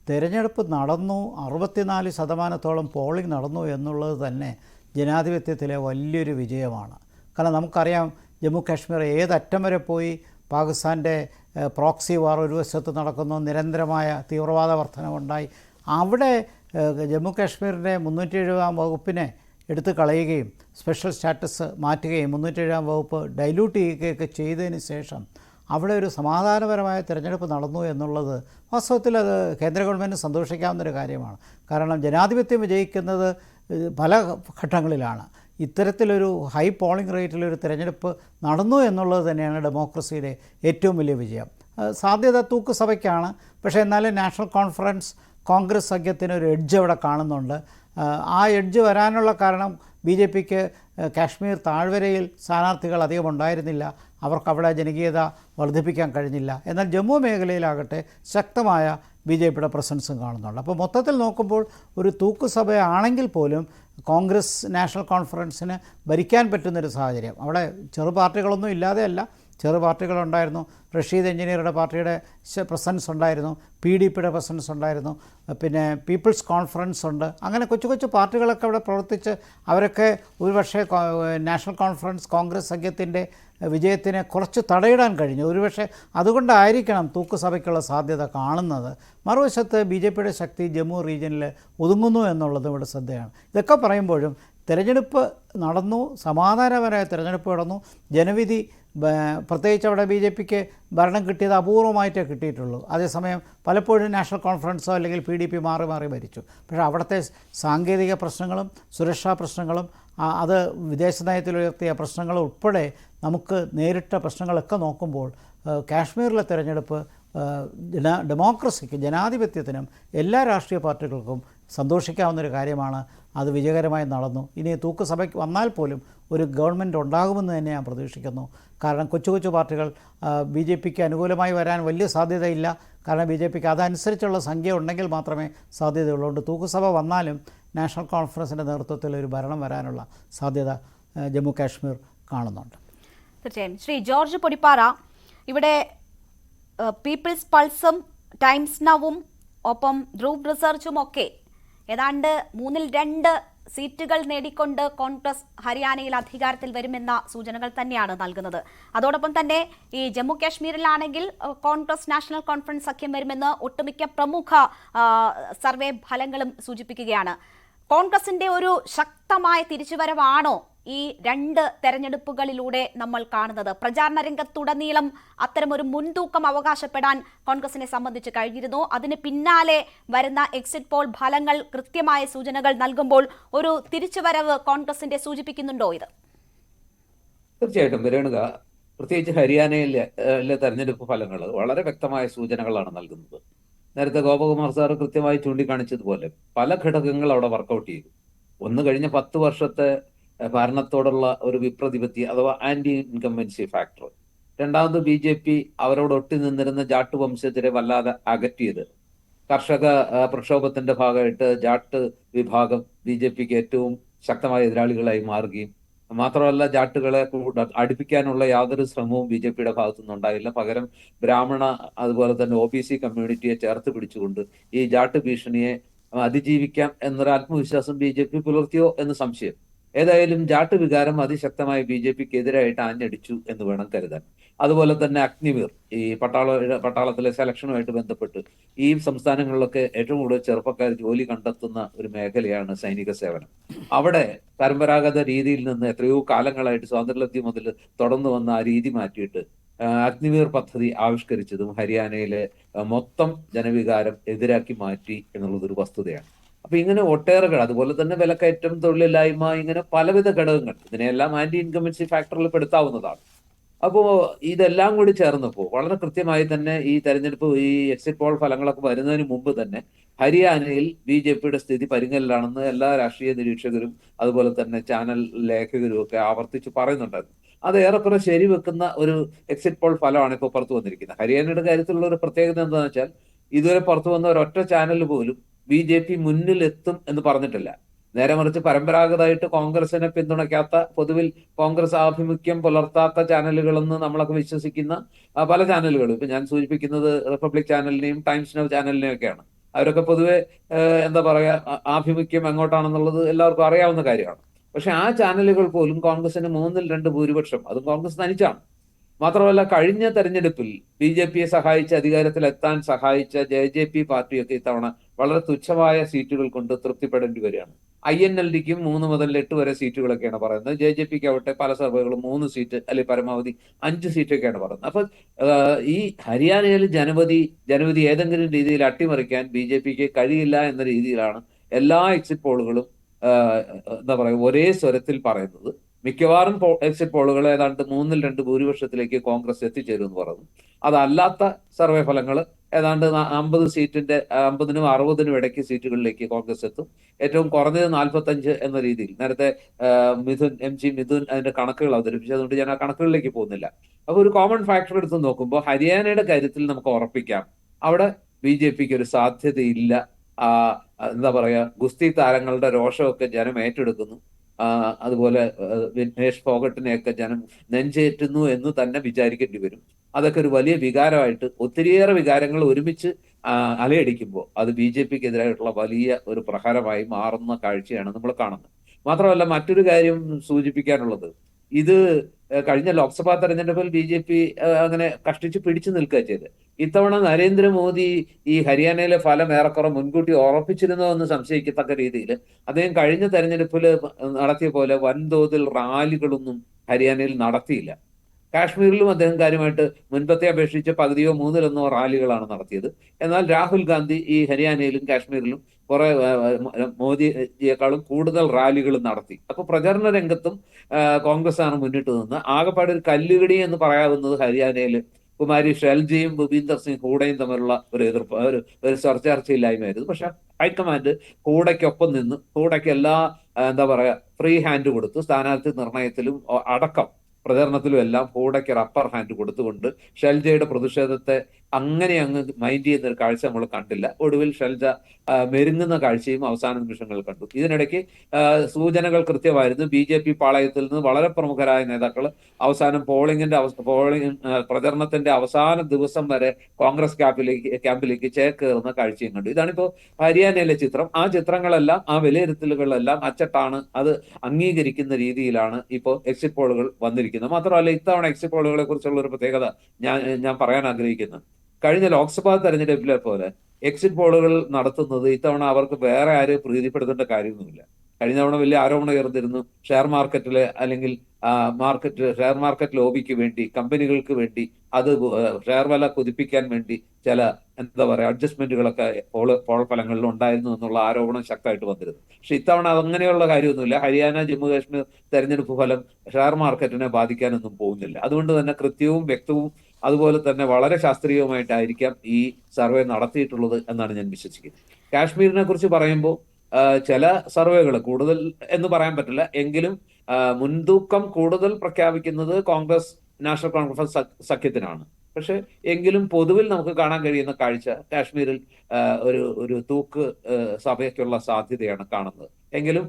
തിരഞ്ഞെടുപ്പ് നടന്നു, 64% പോളിംഗ് നടന്നു എന്നുള്ളത് തന്നെ ജനാധിപത്യത്തിലെ വലിയൊരു വിജയമാണ്. കാരണം നമുക്കറിയാം ജമ്മു കാശ്മീർ ഏതറ്റം വരെ പോയി. പാകിസ്ഥാൻ്റെ പ്രോക്സി വാർ ഒരു വശത്ത് നടക്കുന്നു, നിരന്തരമായ തീവ്രവാദ വർധനവുണ്ടായി. അവിടെ ജമ്മു കാശ്മീരിൻ്റെ 370 വകുപ്പിനെ എടുത്തു കളയുകയും സ്പെഷ്യൽ സ്റ്റാറ്റസ് മാറ്റുകയും 370 വകുപ്പ് ഡൈല്യൂട്ട് ചെയ്യുകയൊക്കെ ചെയ്തതിന് ശേഷം അവിടെ ഒരു സമാധാനപരമായ തിരഞ്ഞെടുപ്പ് നടന്നു എന്നുള്ളത് വാസ്തവത്തിൽ അത് കേന്ദ്ര ഗവൺമെൻറ് സന്തോഷിക്കാവുന്നൊരു കാര്യമാണ്. കാരണം ജനാധിപത്യം വിജയിക്കുന്നത് പല ഘട്ടങ്ങളിലാണ്. ഇത്തരത്തിലൊരു ഹൈ പോളിംഗ് റേറ്റിലൊരു തിരഞ്ഞെടുപ്പ് നടന്നു എന്നുള്ളത് തന്നെയാണ് ഡെമോക്രസിയുടെ ഏറ്റവും വലിയ വിജയം. സാധ്യത തൂക്കുസഭയ്ക്കാണ്. പക്ഷേ എന്നാലും നാഷണൽ കോൺഫറൻസ് കോൺഗ്രസ് സഖ്യത്തിന് ഒരു എഡ്ജ് അവിടെ കാണുന്നുണ്ട്. ആ എഡ്ജ് വരാനുള്ള കാരണം ബി ജെ പിക്ക് കാശ്മീർ താഴ്വരയിൽ സ്ഥാനാർത്ഥികൾ അധികം ഉണ്ടായിരുന്നില്ല. അവർക്കവിടെ ജനകീയത വർദ്ധിപ്പിക്കാൻ കഴിഞ്ഞില്ല. എന്നാൽ ജമ്മു മേഖലയിലാകട്ടെ ശക്തമായ ബി ജെ പിയുടെ പ്രസൻസും കാണുന്നുണ്ട്. അപ്പോൾ മൊത്തത്തിൽ നോക്കുമ്പോൾ ഒരു തൂക്കുസഭയാണെങ്കിൽ പോലും കോൺഗ്രസ് നാഷണൽ കോൺഫറൻസിന് ഭരിക്കാൻ പറ്റുന്നൊരു സാഹചര്യം. അവിടെ ചെറു പാർട്ടികളൊന്നും ഇല്ലാതെയല്ല, ചെറു പാർട്ടികളുണ്ടായിരുന്നു. റഷീദ് എഞ്ചിനീയറുടെ പാർട്ടിയുടെ പ്രസൻസ് ഉണ്ടായിരുന്നു, PDPയുടെ പ്രസൻസ് ഉണ്ടായിരുന്നു, പിന്നെ പീപ്പിൾസ് കോൺഫറൻസ് ഉണ്ട്. അങ്ങനെ കൊച്ചു കൊച്ചു പാർട്ടികളൊക്കെ അവിടെ പ്രവർത്തിച്ച് അവരൊക്കെ ഒരുപക്ഷെ നാഷണൽ കോൺഫറൻസ് കോൺഗ്രസ് സഖ്യത്തിൻ്റെ വിജയത്തിനെ കുറച്ച് തടയിടാൻ കഴിഞ്ഞു. ഒരുപക്ഷെ അതുകൊണ്ടായിരിക്കണം തൂക്കുസഭയ്ക്കുള്ള സാധ്യത കാണുന്നത്. മറുവശത്ത് ബി ജെ പിയുടെ ശക്തി ജമ്മു റീജിയനിൽ ഒതുങ്ങുന്നു എന്നുള്ളത് ഇവിടെ ശ്രദ്ധയാണ്. ഇതൊക്കെ പറയുമ്പോഴും തിരഞ്ഞെടുപ്പ് നടന്നു, സമാധാനപരമായ തിരഞ്ഞെടുപ്പ് നടന്നു. ജനവിധി പ്രത്യേകിച്ച് അവിടെ ബി ജെ പിക്ക് ഭരണം കിട്ടിയത് അപൂർവമായിട്ടേ കിട്ടിയിട്ടുള്ളൂ. അതേസമയം പലപ്പോഴും നാഷണൽ കോൺഫറൻസോ അല്ലെങ്കിൽ PDP മാറി മാറി ഭരിച്ചു. പക്ഷേ അവിടുത്തെ സാങ്കേതിക പ്രശ്നങ്ങളും സുരക്ഷാ പ്രശ്നങ്ങളും അത് വിദേശ നയത്തിലുയർത്തിയ പ്രശ്നങ്ങൾ ഉൾപ്പെടെ നമുക്ക് നേരിട്ട പ്രശ്നങ്ങളൊക്കെ നോക്കുമ്പോൾ കാശ്മീരിലെ തിരഞ്ഞെടുപ്പ് ഡെമോക്രസിക്ക്, ജനാധിപത്യത്തിനും എല്ലാ രാഷ്ട്രീയ പാർട്ടികൾക്കും സന്തോഷിക്കാവുന്നൊരു കാര്യമാണ്. അത് വിജയകരമായി നടന്നു. ഇനി തൂക്കുസഭയ്ക്ക് വന്നാൽ പോലും ഒരു ഗവൺമെൻറ് ഉണ്ടാകുമെന്ന് തന്നെ ഞാൻ പ്രതീക്ഷിക്കുന്നു. കാരണം കൊച്ചു കൊച്ചു പാർട്ടികൾ ബി ജെ പിക്ക് അനുകൂലമായി വരാൻ വലിയ സാധ്യതയില്ല. കാരണം ബി ജെ പിക്ക് അതനുസരിച്ചുള്ള സംഖ്യ ഉണ്ടെങ്കിൽ മാത്രമേ സാധ്യതയുള്ളൂ. തൂക്കുസഭ വന്നാലും നാഷണൽ കോൺഫറൻസിൻ്റെ നേതൃത്വത്തിൽ ഒരു ഭരണം വരാനുള്ള സാധ്യത ജമ്മു കാശ്മീർ കാണുന്നുണ്ട്. തീർച്ചയായും. ശ്രീ ജോർജ് പൊടിപ്പാറ, ഇവിടെ പീപ്പിൾസ് പൾസും ടൈംസ് നവും ഒപ്പം ധ്രുവ് റിസർച്ചും ഒക്കെ ഏതാണ്ട് 2 സീറ്റുകൾ നേടിക്കൊണ്ട് കോൺഗ്രസ് ഹരിയാനയിൽ അധികാരത്തിൽ വരുമെന്ന സൂചനകൾ തന്നെയാണ് നൽകുന്നത്. അതോടൊപ്പം തന്നെ ഈ ജമ്മു കാശ്മീരിലാണെങ്കിൽ കോൺഗ്രസ് നാഷണൽ കോൺഫറൻസ് സഖ്യം വരുമെന്ന് ഒട്ടുമിക്ക പ്രമുഖ സർവേ ഫലങ്ങളും സൂചിപ്പിക്കുകയാണ്. കോൺഗ്രസിന്റെ ഒരു ശക്തമായ തിരിച്ചുവരവാണോ ഈ 2 തെരഞ്ഞെടുപ്പുകളിലൂടെ നമ്മൾ കാണുന്നത്? പ്രചാരണ രംഗത്തുടനീളം അത്തരമൊരു മുൻതൂക്കം അവകാശപ്പെടാൻ കോൺഗ്രസിനെ സംബന്ധിച്ച് കഴിഞ്ഞിരുന്നു. അതിന് പിന്നാലെ വരുന്ന എക്സിറ്റ് പോൾ ഫലങ്ങൾ കൃത്യമായ സൂചനകൾ നൽകുമ്പോൾ ഒരു തിരിച്ചുവരവ് കോൺഗ്രസിന്റെ സൂചിപ്പിക്കുന്നുണ്ടോ ഇത്? തീർച്ചയായിട്ടും രേണുക, പ്രത്യേകിച്ച് ഹരിയാനയിലെ തെരഞ്ഞെടുപ്പ് ഫലങ്ങൾ വളരെ വ്യക്തമായ സൂചനകളാണ് നൽകുന്നത്. നേരത്തെ ഗോപകുമാർ സാർ കൃത്യമായി ചൂണ്ടിക്കാണിച്ചതുപോലെ പല ഘടകങ്ങൾ അവിടെ വർക്കൗട്ട് ചെയ്തു. ഒന്ന്, കഴിഞ്ഞ 10 വർഷത്തെ ഭരണത്തോടുള്ള ഒരു വിപ്രതിപത്തി അഥവാ ആന്റി ഇൻകംബൻസി ഫാക്ടർ. രണ്ടാമത് BJP അവരോട് ഒട്ടി നിന്നിരുന്ന ജാട്ട് വംശത്തിനെ വല്ലാതെ അകറ്റിയത്. കർഷക പ്രക്ഷോഭത്തിന്റെ ഭാഗമായിട്ട് ജാട്ട് വിഭാഗം BJPക്ക് ഏറ്റവും ശക്തമായ എതിരാളികളായി മാറുകയും മാത്രമല്ല ജാട്ടുകളെ അടുപ്പിക്കാനുള്ള യാതൊരു ശ്രമവും BJPയുടെ ഭാഗത്തുനിന്നുണ്ടായില്ല. പകരം ബ്രാഹ്മണ അതുപോലെ തന്നെ OBC കമ്മ്യൂണിറ്റിയെ ചേർത്ത് പിടിച്ചുകൊണ്ട് ഈ ജാട്ട് ഭീഷണിയെ അതിജീവിക്കാം എന്നൊരു ആത്മവിശ്വാസം BJP പുലർത്തിയോ എന്ന് സംശയം. ഏതായാലും ജാട്ട് വികാരം അതിശക്തമായി BJPക്ക് എതിരായിട്ട് ആഞ്ഞടിച്ചു എന്ന് വേണം കരുതാൻ. അതുപോലെ തന്നെ അഗ്നിവീർ, ഈ പട്ടാളത്തിലെ സെലക്ഷനുമായിട്ട് ബന്ധപ്പെട്ട് ഈ സംസ്ഥാനങ്ങളിലൊക്കെ ഏറ്റവും കൂടുതൽ ചെറുപ്പക്കാർ ജോലി കണ്ടെത്തുന്ന ഒരു മേഖലയാണ് സൈനിക സേവനം. അവിടെ പരമ്പരാഗത രീതിയിൽ നിന്ന് എത്രയോ കാലങ്ങളായിട്ട് സ്വാതന്ത്ര്യലബ്ധി മുതൽ തുടർന്നു വന്ന ആ രീതി മാറ്റിയിട്ട് അഗ്നിവീർ പദ്ധതി ആവിഷ്കരിച്ചതും ഹരിയാനയിലെ മൊത്തം ജനവികാരം എതിരാക്കി മാറ്റി എന്നുള്ളതൊരു വസ്തുതയാണ്. അപ്പൊ ഇങ്ങനെ ഒട്ടേറെ അതുപോലെ തന്നെ വിലക്കയറ്റം, തൊഴിലില്ലായ്മ, ഇങ്ങനെ പലവിധ ഘടകങ്ങൾ ഇതിനെല്ലാം ആന്റി ഇൻകംബൻസി ഫാക്ടറിൽ പെടുത്താവുന്നതാണ്. അപ്പോ ഇതെല്ലാം കൂടി ചേർന്നപ്പോൾ വളരെ കൃത്യമായി തന്നെ ഈ തെരഞ്ഞെടുപ്പ്, ഈ എക്സിറ്റ് പോൾ ഫലങ്ങളൊക്കെ വരുന്നതിന് മുമ്പ് തന്നെ ഹരിയാനയിൽ BJPയുടെ സ്ഥിതി പരിങ്ങലിലാണെന്ന് എല്ലാ രാഷ്ട്രീയ നിരീക്ഷകരും അതുപോലെ തന്നെ ചാനൽ ലേഖകരും ഒക്കെ ആവർത്തിച്ച് പറയുന്നുണ്ടായിരുന്നു. അത് ഏറെക്കുറെ ശരിവെക്കുന്ന ഒരു എക്സിറ്റ് പോൾ ഫലമാണ് ഇപ്പോൾ പുറത്തു വന്നിരിക്കുന്നത്. ഹരിയാനയുടെ കാര്യത്തിലുള്ള ഒരു പ്രത്യേകത എന്താണെന്ന് വെച്ചാൽ ഇതുവരെ പുറത്തു വന്ന ഒരൊറ്റ ചാനൽ പോലും BJP മുന്നിലെത്തും എന്ന് പറഞ്ഞിട്ടില്ല. നേരെ മറിച്ച് പരമ്പരാഗതമായിട്ട് കോൺഗ്രസിനെ പിന്തുണയ്ക്കാത്ത, പൊതുവിൽ കോൺഗ്രസ് ആഭിമുഖ്യം പുലർത്താത്ത ചാനലുകളെന്ന് നമ്മളൊക്കെ വിശ്വസിക്കുന്ന പല ചാനലുകളും, ഇപ്പൊ ഞാൻ സൂചിപ്പിക്കുന്നത് റിപ്പബ്ലിക് ചാനലിനെയും ടൈംസ് നൗ ചാനലിനെയും ഒക്കെയാണ്. അവരൊക്കെ പൊതുവെ എന്താ പറയാ, ആഭിമുഖ്യം എങ്ങോട്ടാണെന്നുള്ളത് എല്ലാവർക്കും അറിയാവുന്ന കാര്യമാണ്. പക്ഷെ ആ ചാനലുകൾ പോലും കോൺഗ്രസിന് 2/3 ഭൂരിപക്ഷം, അതും കോൺഗ്രസ് തനിച്ചാണ്. മാത്രമല്ല, കഴിഞ്ഞ തെരഞ്ഞെടുപ്പിൽ BJPയെ സഹായിച്ച് അധികാരത്തിലെത്താൻ സഹായിച്ച JJP പാർട്ടിയൊക്കെ ഇത്തവണ വളരെ തുച്ഛമായ സീറ്റുകൾ കൊണ്ട് തൃപ്തിപ്പെടേണ്ടി വരികയാണ്. INLDക്കും 3 മുതൽ 8 വരെ സീറ്റുകളൊക്കെയാണ് പറയുന്നത്. JJPക്ക് ആവട്ടെ പല സർവേകളും 3 സീറ്റ് അല്ലെങ്കിൽ പരമാവധി 5 സീറ്റൊക്കെയാണ് പറയുന്നത്. അപ്പൊ ഈ ഹരിയാനയിൽ ജനവിധി ഏതെങ്കിലും രീതിയിൽ അട്ടിമറിക്കാൻ BJPക്ക് കഴിയില്ല എന്ന രീതിയിലാണ് എല്ലാ എക്സിറ്റ് പോളുകളും എന്താ പറയുക ഒരേ സ്വരത്തിൽ പറയുന്നത്. മിക്കവാറും എക്സിറ്റ് പോളുകൾ ഏതാണ്ട് 2/3 ഭൂരിപക്ഷത്തിലേക്ക് കോൺഗ്രസ് എത്തിച്ചേരുമെന്ന് പറഞ്ഞു. അതല്ലാത്ത സർവേ ഫലങ്ങൾ ഏതാണ്ട് 50 സീറ്റിന്റെ 50-നും 60-നും ഇടയ്ക്ക് സീറ്റുകളിലേക്ക് കോൺഗ്രസ് എത്തും. ഏറ്റവും കുറഞ്ഞത് 45 എന്ന രീതിയിൽ നേരത്തെ MG മിഥുൻ അതിന്റെ കണക്കുകൾ അവതരിപ്പിച്ചു. അതുകൊണ്ട് ഞാൻ ആ കണക്കുകളിലേക്ക് പോകുന്നില്ല. അപ്പൊ ഒരു കോമൺ ഫാക്ടർ എടുത്ത് നോക്കുമ്പോൾ ഹരിയാനയുടെ കാര്യത്തിൽ നമുക്ക് ഉറപ്പിക്കാം, അവിടെ BJPക്ക് ഒരു സാധ്യതയില്ല. എന്താ പറയാ, ഗുസ്തി താരങ്ങളുടെ രോഷമൊക്കെ ജനം ഏറ്റെടുക്കുന്നു. അതുപോലെ വിഘ്നേഷ് ഫോഗട്ടിനെയൊക്കെ ജനം നെഞ്ചേറ്റുന്നു എന്ന് തന്നെ വിചാരിക്കേണ്ടി വരും. അതൊക്കെ ഒരു വലിയ വികാരമായിട്ട്, ഒത്തിരിയേറെ വികാരങ്ങൾ ഒരുമിച്ച് അലയടിക്കുമ്പോൾ അത് BJPക്ക് എതിരായിട്ടുള്ള വലിയ ഒരു പ്രഹരമായി മാറുന്ന കാഴ്ചയാണ് നമ്മൾ കാണുന്നത്. മാത്രമല്ല, മറ്റൊരു കാര്യം സൂചിപ്പിക്കാനുള്ളത്, ഇത് കഴിഞ്ഞ ലോക്സഭാ തെരഞ്ഞെടുപ്പിൽ BJP അങ്ങനെ കഷ്ടിച്ച് പിടിച്ചു നിൽക്കുക ചെയ്ത്. ഇത്തവണ നരേന്ദ്രമോദി ഈ ഹരിയാനയിലെ ഫലം ഏറെക്കുറെ മുൻകൂട്ടി ഉറപ്പിച്ചിരുന്നോ എന്ന് സംശയിക്കത്തക്ക രീതിയിൽ അദ്ദേഹം കഴിഞ്ഞ തെരഞ്ഞെടുപ്പിൽ നടത്തിയ പോലെ വൻതോതിൽ റാലികളൊന്നും ഹരിയാനയിൽ നടത്തിയില്ല. കാശ്മീരിലും അദ്ദേഹം കാര്യമായിട്ട് മുൻപത്തെ അപേക്ഷിച്ച് പകുതിയോ 1/3 റാലികളാണ് നടത്തിയത്. എന്നാൽ രാഹുൽ ഗാന്ധി ഈ ഹരിയാനയിലും കാശ്മീരിലും കുറെ മോദിയെക്കാളും കൂടുതൽ റാലികൾ നടത്തി. അപ്പൊ പ്രചരണ രംഗത്തും കോൺഗ്രസ് ആണ് മുന്നിട്ട് നിന്ന്. ആകെപ്പാട് ഒരു കല്ലുകടി എന്ന് പറയാവുന്നത് ഹരിയാനയിൽ കുമാരി ഷെൽജിയും ഭൂപീന്ദർ സിംഗ് ഹൂഡയും തമ്മിലുള്ള ഒരു എതിർപ്പ്, ഒരു ചർച്ചയില്ലായ്മയായിരുന്നു. പക്ഷെ ഹൈക്കമാൻഡ് ഹൂഡയ്ക്കൊപ്പം നിന്ന് ഹൂഡയ്ക്ക് എല്ലാ എന്താ പറയാ ഫ്രീ ഹാൻഡ് കൊടുത്തു. സ്ഥാനാർത്ഥി നിർണയത്തിലും അടക്കം പ്രചരണത്തിലും എല്ലാം ഹൂഡയ്ക്ക് അപ്പർ ഹാൻഡ് കൊടുത്തുകൊണ്ട് ഷെൽജയുടെ പ്രതിഷേധത്തെ അങ്ങനെ അങ്ങ് മൈൻഡ് ചെയ്യുന്ന ഒരു കാഴ്ച നമ്മൾ കണ്ടില്ല. ഒടുവിൽ ഷെൽജ മെരുങ്ങുന്ന കാഴ്ചയും അവസാന നിമിഷങ്ങളിൽ കണ്ടു. ഇതിനിടയ്ക്ക് സൂചനകൾ കൃത്യമായിരുന്നു. BJP പാളയത്തിൽ നിന്ന് വളരെ പ്രമുഖരായ നേതാക്കൾ അവസാനം പ്രചരണത്തിന്റെ അവസാന ദിവസം വരെ കോൺഗ്രസ് ക്യാമ്പിലേക്ക് ചേക്കേറുന്ന കാഴ്ചയും കണ്ടു. ഇതാണിപ്പോ ഹരിയാനയിലെ ചിത്രം. ആ ചിത്രങ്ങളെല്ലാം, ആ വിലയിരുത്തലുകളെല്ലാം അച്ചട്ടാണ്, അത് അംഗീകരിക്കുന്ന രീതിയിലാണ് ഇപ്പോൾ എക്സിറ്റ് പോളുകൾ വന്നിരിക്കുന്നത്. മാത്രമല്ല, ഇത്തവണ എക്സിറ്റ് പോളുകളെ കുറിച്ചുള്ള ഒരു പ്രത്യേകത ഞാൻ പറയാൻ ആഗ്രഹിക്കുന്നു. കഴിഞ്ഞ ലോക്സഭാ തെരഞ്ഞെടുപ്പിലെ പോലെ എക്സിറ്റ് പോളുകൾ നടത്തുന്നത് ഇത്തവണ അവർക്ക് വേറെ ആരെയും പ്രീതിപ്പെടുത്തേണ്ട കാര്യമൊന്നുമില്ല. കഴിഞ്ഞ തവണ വലിയ ആരോപണം ഉയർന്നിരുന്നു, ഷെയർ മാർക്കറ്റിലെ അല്ലെങ്കിൽ ഷെയർ മാർക്കറ്റ് ലോബിക്ക് വേണ്ടി, കമ്പനികൾക്ക് വേണ്ടി, അത് ഷെയർ വില കുതിപ്പിക്കാൻ വേണ്ടി ചില എന്താ പറയുക അഡ്ജസ്റ്റ്മെന്റുകളൊക്കെ പോൾ ഫലങ്ങളിൽ ഉണ്ടായിരുന്നു എന്നുള്ള ആരോപണം ശക്തമായിട്ട് വന്നിരുന്നു. പക്ഷെ ഇത്തവണ അങ്ങനെയുള്ള കാര്യമൊന്നുമില്ല. ഹരിയാന, ജമ്മു കാശ്മീർ തെരഞ്ഞെടുപ്പ് ഫലം ഷെയർ മാർക്കറ്റിനെ ബാധിക്കാനൊന്നും പോകുന്നില്ല. അതുകൊണ്ട് തന്നെ കൃത്യവും വ്യക്തവും അതുപോലെ തന്നെ വളരെ ശാസ്ത്രീയവുമായിട്ടായിരിക്കാം ഈ സർവേ നടത്തിയിട്ടുള്ളത് എന്നാണ് ഞാൻ വിശ്വസിക്കുന്നത്. കാശ്മീരിനെ കുറിച്ച് പറയുമ്പോൾ ചില സർവേകൾ, കൂടുതൽ എന്ന് പറയാൻ പറ്റില്ല എങ്കിലും മുൻതൂക്കം കൂടുതൽ പ്രഖ്യാപിക്കുന്നത് കോൺഗ്രസ് നാഷണൽ കോൺഫറൻസ് സഖ്യത്തിനാണ്. പക്ഷെ എങ്കിലും പൊതുവിൽ നമുക്ക് കാണാൻ കഴിയുന്ന കാഴ്ച കാശ്മീരിൽ ഒരു തൂക്ക് സഭയ്ക്കുള്ള സാധ്യതയാണ് കാണുന്നത്. എങ്കിലും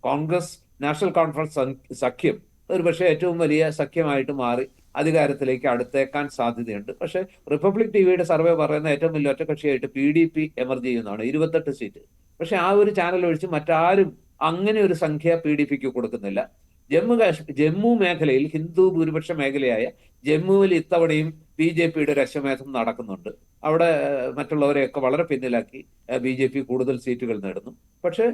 കോൺഗ്രസ് നാഷണൽ കോൺഫറൻസ് സഖ്യം ഒരു പക്ഷേ ഏറ്റവും വലിയ സഖ്യമായിട്ട് മാറി അധികാരത്തിലേക്ക് അടുത്തേക്കാൻ സാധ്യതയുണ്ട്. പക്ഷെ റിപ്പബ്ലിക് ടിവിയുടെ സർവേ പറയുന്ന ഏറ്റവും വലിയ ഒറ്റകക്ഷിയായിട്ട് PDP എമർജ് ചെയ്യുന്നതാണ്, 28 സീറ്റ്. പക്ഷെ ആ ഒരു ചാനൽ ഒഴിച്ച് മറ്റാരും അങ്ങനെ ഒരു സംഖ്യ PDPക്ക് കൊടുക്കുന്നില്ല. ജമ്മു മേഖലയിൽ, ഹിന്ദു ഭൂരിപക്ഷ മേഖലയായ ജമ്മുവിൽ ഇത്തവണയും BJPയുടെ ഒരു അശ്വമേധം നടക്കുന്നുണ്ട്. അവിടെ മറ്റുള്ളവരെയൊക്കെ വളരെ പിന്നിലാക്കി BJP കൂടുതൽ സീറ്റുകൾ നേടുന്നു. പക്ഷെ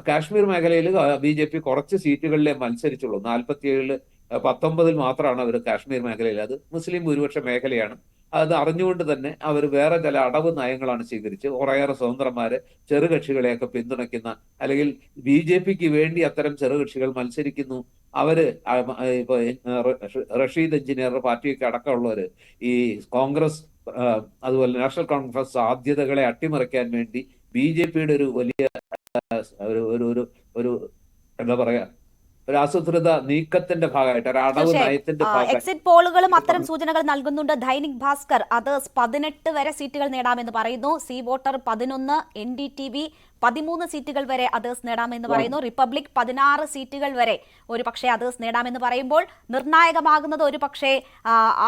കാശ്മീർ മേഖലയിൽ BJP കുറച്ച് സീറ്റുകളിലെ മത്സരിച്ചുള്ളൂ. 47-19 മാത്രമാണ് അവർ കാശ്മീർ മേഖലയിൽ. അത് മുസ്ലിം ഭൂരിപക്ഷ മേഖലയാണ്. അത് അറിഞ്ഞുകൊണ്ട് തന്നെ അവർ വേറെ ചില അടവ് നയങ്ങളാണ് സ്വീകരിച്ച് കുറേയേറെ സ്വതന്ത്രന്മാരെ, ചെറുകക്ഷികളെയൊക്കെ പിന്തുണയ്ക്കുന്ന, അല്ലെങ്കിൽ BJPക്ക് വേണ്ടി അത്തരം ചെറുകക്ഷികൾ മത്സരിക്കുന്നു. അവര് ഇപ്പൊ റഷീദ് എഞ്ചിനീയർ പാർട്ടിയൊക്കെ അടക്കമുള്ളവര് ഈ കോൺഗ്രസ് അതുപോലെ നാഷണൽ കോൺഫറൻസ് സാധ്യതകളെ അട്ടിമറിക്കാൻ വേണ്ടി BJPയുടെ ഒരു വലിയ ഒരു എന്താ പറയാ ഒരു ആസൂത്രിത നീക്കത്തിന്റെ ഭാഗമായിട്ട്, ഒരു അടവ് തീർച്ചയായും നയത്തിന്റെ ഭാഗമായിട്ട് എക്സിറ്റ് പോളുകളും അത്തരം സൂചനകൾ നൽകുന്നുണ്ട്. ദൈനിക് ഭാസ്കർ അതേഴ്സ് 18 വരെ സീറ്റുകൾ നേടാമെന്ന് പറയുന്നു. സീ വോട്ടർ 11, NDTV 13 സീറ്റുകൾ വരെ അതേഴ്സ് നേടാമെന്ന് പറയുന്നു. റിപ്പബ്ലിക് 16 സീറ്റുകൾ വരെ ഒരു പക്ഷേ അതേഴ്സ് നേടാമെന്ന് പറയുമ്പോൾ നിർണായകമാകുന്നത് ഒരു പക്ഷേ